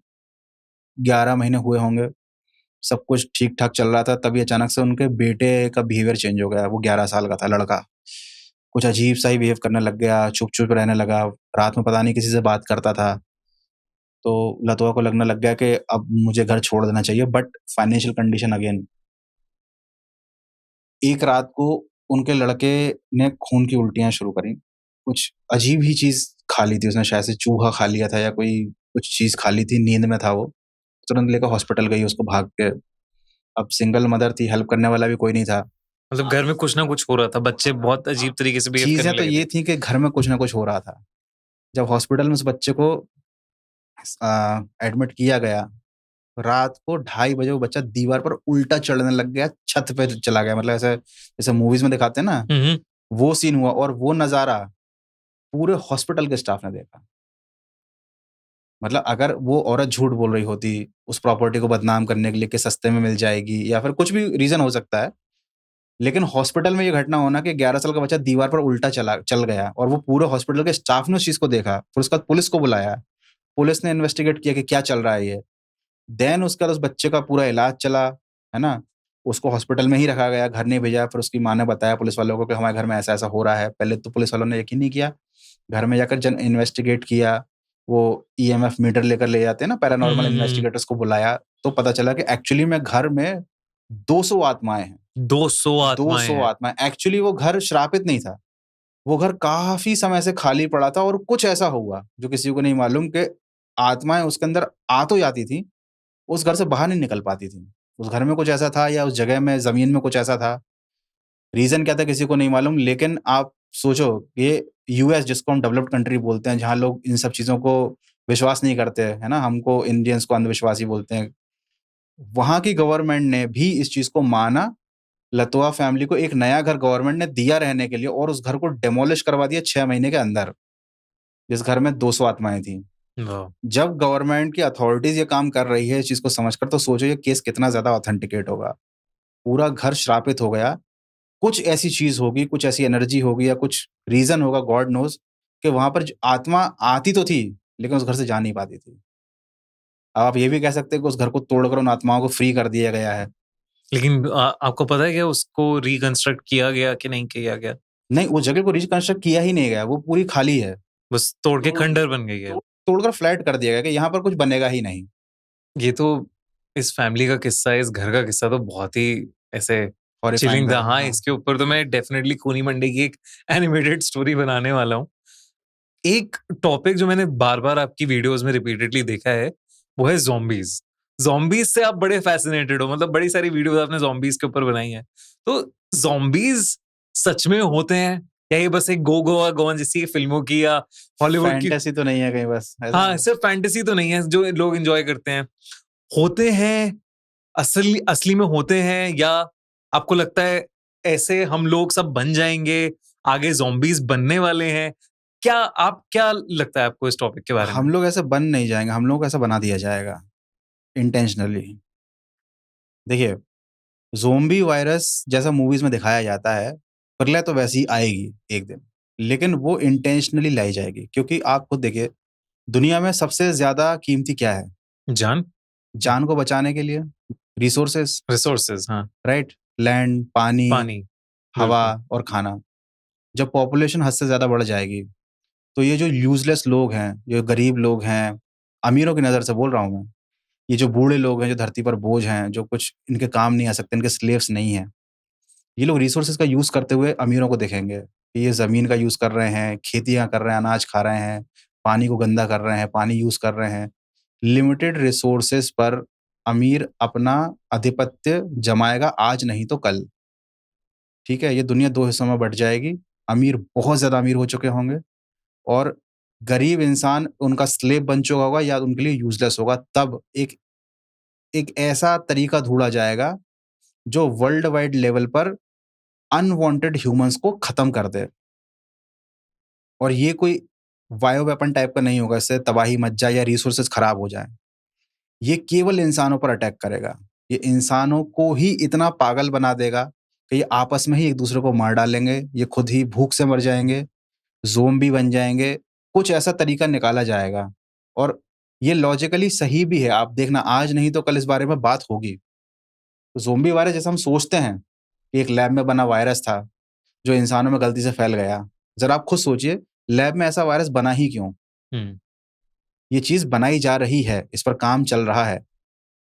11 महीने हुए होंगे, सब कुछ ठीक-ठाक चल रहा था, तभी अचानक से उनके बेटे का बिहेवियर चेंज हो गया। वो 11 साल का था लड़का। कुछ अजीब-सा ही बिहेव करने लग गया, चुप-चुप रहने लगा, रात में पता नहीं किसी से बात करता था। तो लतवा को लगने लग गया कि अब मुझे घर छोड़ देना चाहिए, बट फाइनेंशियल कंडीशन अगेन। एक रात को उनके लड़के ने खून की उल्टियाँ शुरू करी। कुछ अजीब ही चीज़ खा ली थी उसने, शायद से चूहा खा लिया था या कोई कुछ चीज़ खा ली थी, नींद में था वो। तुरंत लेकर हॉस्पिटल गई उसको भाग के। अब सिंगल मदर थी, हेल्प करने वाला भी कोई नहीं था। मतलब घर में कुछ ना कुछ हो रहा था, बच्चे बहुत अजीब तरीके से बिहेव करने चीज़ें तो लगे ये थे। थी कि घर में कुछ ना कुछ हो रहा था। जब हॉस्पिटल में उस बच्चे को एडमिट किया गया, रात को 2:30 बजे वो बच्चा दीवार पर उल्टा चढ़ने लग गया, छत पे चला गया। मतलब ऐसे जैसे मूवीज़ में दिखाते हैं ना, हुँ, हुँ। वो सीन हुआ और वो नज़ारा पूरे हॉस्पिटल के स्टाफ ने देखा। मतलब अगर वो औरत झूठ बोल रही होती, उस प्रॉपर्टी को बदनाम करने के लिए कि सस्ते में मिल जाएगी या फिर कुछ भी रीज़न हो सकता है। लेकिन हॉस्पिटल में ये घटना होना कि 11 साल का बच्चा दीवार पर उल्टा चल गया और वो पूरे हॉस्पिटल के स्टाफ ने उस चीज़ को देखा। फिर उसके बाद पुलिस को बुलाया। पुलिस ने इन्वेस्टिगेट किया कि क्या चल रहा है ये। देन उसके बाद उस बच्चे का पूरा इलाज चला, है ना? उसको हॉस्पिटल में ही रखा गया, घर नहीं भेजा। फिर उसकी माँ ने बताया पुलिस वालों को कि हमारे घर में ऐसा-ऐसा हो रहा है। पहले तो पुलिस वालों ने यकीन नहीं किया। घर में जाकर जन इन्वेस्टिगेट किया। वो ईएमएफ मीटर लेकर ले जाते हैं ना, हुँ, पैरानॉर्मल हुँ, हुँ। इन्वेस्टिगेटर्स को बुलाया, तो पता चला कि एक्चुअली में घर में 200 आत्माएँ हैं। 200 आत्माएँ 200 हैं। आत्माएँ। एक्चुअली वो घर श्रापित नहीं था। वो घर काफ़ी समय से खाली पड़ा था और कुछ ऐसा हुआ, जो किसी को नहीं मालूम, कि आत्माएँ उसके अंदर आ तो जाती थीं, उस घर से बाहर नहीं निकल पाती थीं। उस घर में कुछ ऐसा था या उस जगह में, ज़मीन में कुछ ऐसा था। रीज़न क्या था किसी को नहीं मालूम, लेकिन आप सोचो, ये यूएस जिसको हम डेवलप्ड कंट्री बोलते हैं, जहाँ लोग इन सब चीज़ों को विश्वास नहीं करते, है ना? हमको इंडियंस को अंधविश्वासी बोलते हैं। वहाँ की गवर्नमेंट ने भी इस चीज़ को माना। लतवा फैमिली को एक नया घर गवर्नमेंट ने दिया रहने के लिए और उस घर को डिमोलिश करवा दिया 6 महीने के अंदर, जिस घर में 200 आत्माएँ थीं। वाह! जब गवर्नमेंट की अथॉरिटीज़ ये काम कर रही है इस चीज़ को समझकर, तो सोचो ये केस कितना ज़्यादा ऑथेंटिकेट होगा। पूरा घर श्रापित हो गया। कुछ ऐसी चीज़ होगी, कुछ ऐसी एनर्जी होगी या कुछ रीज़न होगा, गॉड नोज़, कि वहाँ पर ज आत्मा आती तो थी, लेकिन उस घर से जा नहीं पाती थी। अब आप ये भी कह सकते हैं कि उस घर को तोड़कर उन आत्माओं को फ्री कर दिया गया है। लेकिन आपको पता है क्या उसको रिकंस्ट्रक्ट किया गया कि नहीं किया गया? नहीं, उस जगह को रिकंस्ट्रक्ट किया ही नहीं गया, वो पूरी खाली है। बस तोड़ के तो खंडहर बन गई है। तोड़कर फ्लैट कर दिया गया कि यहाँ पर कुछ बनेगा ही नहीं। ये तो इस फैमिली का किस्सा, इस घर का किस्सा तो बहुत ही ऐसे हॉरिफाइंग चिलिंग था। था। हाँ, हाँ। इसके ऊपर तो मैं डेफ़िनेटली खूनी मंडी की एक एनिमेटेड स्टोरी बनाने वाला हूँ। एक टॉपिक जो मैंने बार-बार आपकी वीडियोज़ में रिपीटेडली देखा है, वो है ज़ॉम्बीज़। ज़ॉम्बीज़ से आप बड़े फ़ैसिनेटेड हो, मतलब बड़ी सारी वीडियोज़ आपने ज़ॉम्बीज़ के ऊपर बनाई हैं। तो ज़ॉम्बीज़ सच में होते हैं या ये बस एक गो गोआ गॉन जैसी फ़िल्मों की या हॉलीवुड की? फैंटेसी तो नहीं है कहीं, बस ऐसा हाँ, है। सिर्फ़ फैंटेसी तो नहीं है जो लोग एन्जॉय करते हैं। होते हैं, असली असली में होते हैं, या आपको लगता है ऐसे हम लोग सब बन जाएँगे, आगे ज़ॉम्बीज़ बनने वाले हैं? क्या लगता है आपको इस टॉपिक के बारे में? हम लोग ऐसे बन नहीं जाएँगे, हम लोगों को ऐसा बना दिया जाएगा, इंटेंशनली। देखिए, ज़ोंबी वायरस जैसा मूवीज़ में दिखाया जाता है, प्रलय तो वैसे ही आएगी एक दिन, लेकिन वो इंटेंशनली लाई जाएगी, क्योंकि आप खुद देखिए, दुनिया में सबसे ज़्यादा कीमती क्या है? जान? जान को बचाने के लिए रिसोर्सेज़, रिसोर्सेज़, हाँ, राइट? लैंड, पानी, पानी, हवा बिल्कुल। और खाना। जब पॉपुलेशन हद से ज़्यादा बढ़ जाएगी, तो ये जो यूज़लेस लोग हैं, जो गरीब लोग हैं, अमीरों की नज़र से बोल रहा हूँ मैं, ये जो बूढ़े लोग हैं, जो धरती पर बोझ हैं, जो कुछ इनके काम नहीं आ सकते, इनके स्लेव्स नहीं हैं, ये लोग रिसोर्सेज़ का यूज़ करते हुए अमीरों को देखेंगे कि ये ज़मीन का यूज़ कर रहे हैं, खेतियाँ कर रहे हैं, अनाज खा रहे हैं, पानी को गंदा कर रहे हैं, पानी यूज़ कर रहे हैं। लिमिटेड रिसोर्सेज़ पर अमीर अपना आधिपत्य जमाएगा, आज नहीं तो कल, ठीक है? ये दुनिया 2 हिस्सों में बँट जाएगी। अमीर बहुत ज़्यादा अमीर हो चुके होंगे और गरीब इंसान उनका स्लेव बन चुका होगा या उनके लिए यूज़लेस होगा। तब एक एक ऐसा तरीका ढूंढा जाएगा जो वर्ल्ड वाइड लेवल पर अनवांटेड ह्यूमंस को खत्म कर दे। और ये कोई बायो वेपन टाइप का नहीं होगा, इससे तबाही मच जाए या रिसोर्सेज खराब हो जाए। ये केवल इंसानों पर अटैक करेगा। ये इंसानों को ही इतना पागल बना देगा कि ये आपस में ही एक दूसरे को मार डालेंगे, ये खुद ही भूख से मर जाएंगे, ज़ोंबी बन जाएंगे। कुछ ऐसा तरीका निकाला जाएगा और ये लॉजिकली सही भी है। आप देखना, आज नहीं तो कल इस बारे में बात होगी। ज़ोंबी वायरस जैसे हम सोचते हैं कि एक लैब में बना वायरस था जो इंसानों में गलती से फैल गया। ज़रा आप खुद सोचिए, लैब में ऐसा वायरस बना ही क्यों? हम्म। ये चीज़ बनाई जा रही है, इस पर काम चल रहा है।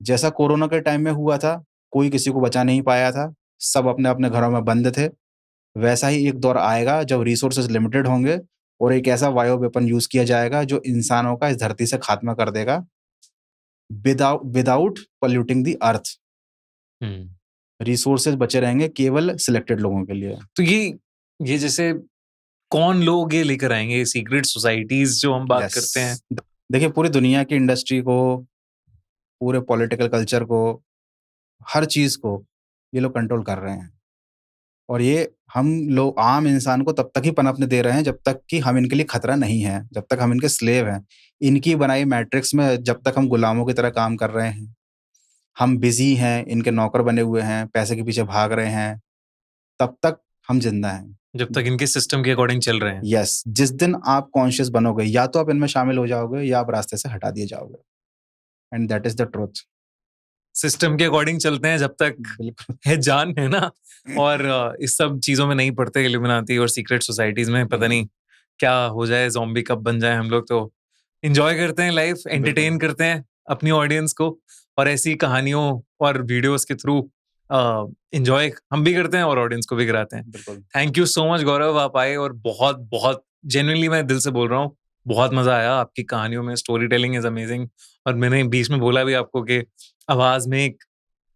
जैसा कोरोना के टाइम में हुआ था, कोई किसी को बचा नहीं पाया था, सब अपने-अपने घरों में बंद थे। वैसा ही एक दौर आएगा जब रिसोर्सेज़ लिमिटेड होंगे और एक ऐसा बायो वेपन यूज़ किया जाएगा जो इंसानों का इस धरती से खात्मा कर देगा without polluting the earth. Hmm. Resources बचे रहेंगे केवल सिलेक्टेड लोगों के लिए। तो ये जैसे कौन लोग ये लेकर आएंगे, सीक्रेट सोसाइटीज जो हम बात करते हैं? देखिए, पूरी दुनिया की इंडस्ट्री को, पूरे पॉलिटिकल कल्चर को, हर चीज़ को ये लोग कंट्रोल कर रहे हैं। और ये हम लोग आम इंसान को तब तक ही पनपने दे रहे हैं जब तक कि हम इनके लिए खतरा नहीं है, जब तक हम इनके स्लेव हैं। इनकी बनाई मैट्रिक्स में जब तक हम गुलामों की तरह काम कर रहे हैं, हम बिज़ी हैं, इनके नौकर बने हुए हैं, पैसे के पीछे भाग रहे हैं, तब तक हम ज़िंदा हैं। जब तक इनके सिस्टम के अकॉर्डिंग चल रहे हैं। यस, जिस दिन आप कॉन्शियस बनोगे, या तो आप इनमें शामिल हो जाओगे या आप रास्ते से हटा दिए जाओगे। And that is the truth. System के अकॉर्डिंग चलते हैं जब तक बिल्कुल। है जान, है ना? और इस सब चीजों में नहीं पड़ते, इल्यूमिनाटी और सीक्रेट सोसाइटीज में पता नहीं क्या हो जाए, ज़ॉम्बी कब बन जाए। हम लोग तो एंजॉय करते हैं लाइफ, एंटरटेन बिल्कुल। करते हैं अपनी ऑडियंस को, और ऐसी कहानियों और वीडियोस के थ्रू एंजॉय हम भी करते हैं और ऑडियंस को भी कराते हैं। बिल्कुल। थैंक यू सो मच गौरव, आप आए और बहुत बहुत जेन्युइनली मैं दिल से बोल रहा हूँ, बहुत मजा आया आपकी कहानियों में। Story telling is amazing. और मैंने बीच में बोला भी आपको कि आवाज में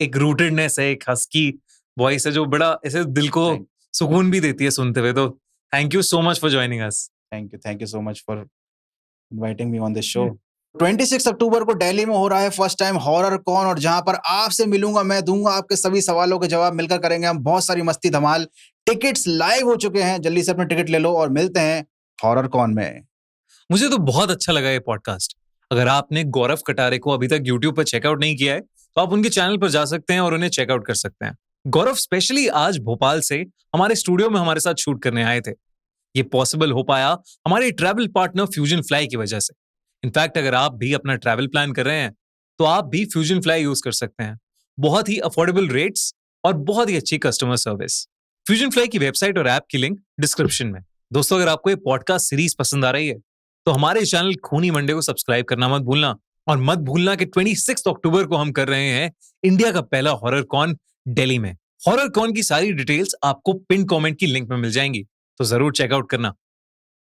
एक रूटेडनेस है, एक हस्की वॉइस है जो बड़ा ऐसे दिल को थैंक सुकून भी देती है सुनते हुए। तो thank you so much for joining us. Thank you so much for inviting me on this show. 26 अक्टूबर को दिल्ली में हो रहा है फर्स्ट टाइम हॉरर कॉन, और जहां पर आपसे मिलूंगा, मैं दूंगा आपके सभी सवालों के जवाब। मिलकर करेंगे हम बहुत सारी मस्ती धमाल। टिकट्स लाइव हो चुके हैं, जल्दी से अपने टिकट ले लो और मिलते हैं हॉरर कॉन में। मुझे तो बहुत अच्छा लगा ये पॉडकास्ट। अगर आपने गौरव कटारे को अभी तक यूट्यूब पर चेकआउट नहीं किया है तो आप उनके चैनल पर जा सकते हैं और उन्हें चेकआउट कर सकते हैं। गौरव स्पेशली आज भोपाल से हमारे स्टूडियो में हमारे साथ शूट करने आए थे। ये पॉसिबल हो पाया हमारे ट्रैवल पार्टनर फ्यूजन फ्लाई की वजह से। इनफैक्ट अगर आप भी अपना ट्रैवल प्लान कर रहे हैं तो आप भी फ्यूजन फ्लाई यूज कर सकते हैं। बहुत ही अफोर्डेबल रेट्स और बहुत ही अच्छी कस्टमर सर्विस। फ्यूजन फ्लाई की वेबसाइट और ऐप की लिंक डिस्क्रिप्शन में। दोस्तों, अगर आपको ये पॉडकास्ट सीरीज पसंद आ रही है तो हमारे चैनल खूनी मंडे को सब्सक्राइब करना मत भूलना, और मत भूलना कि 26 अक्टूबर को हम कर रहे हैं इंडिया का पहला हॉरर कॉन दिल्ली में। हॉरर कॉन की सारी डिटेल्स आपको पिन कमेंट की लिंक में मिल जाएंगी, तो जरूर चेकआउट करना।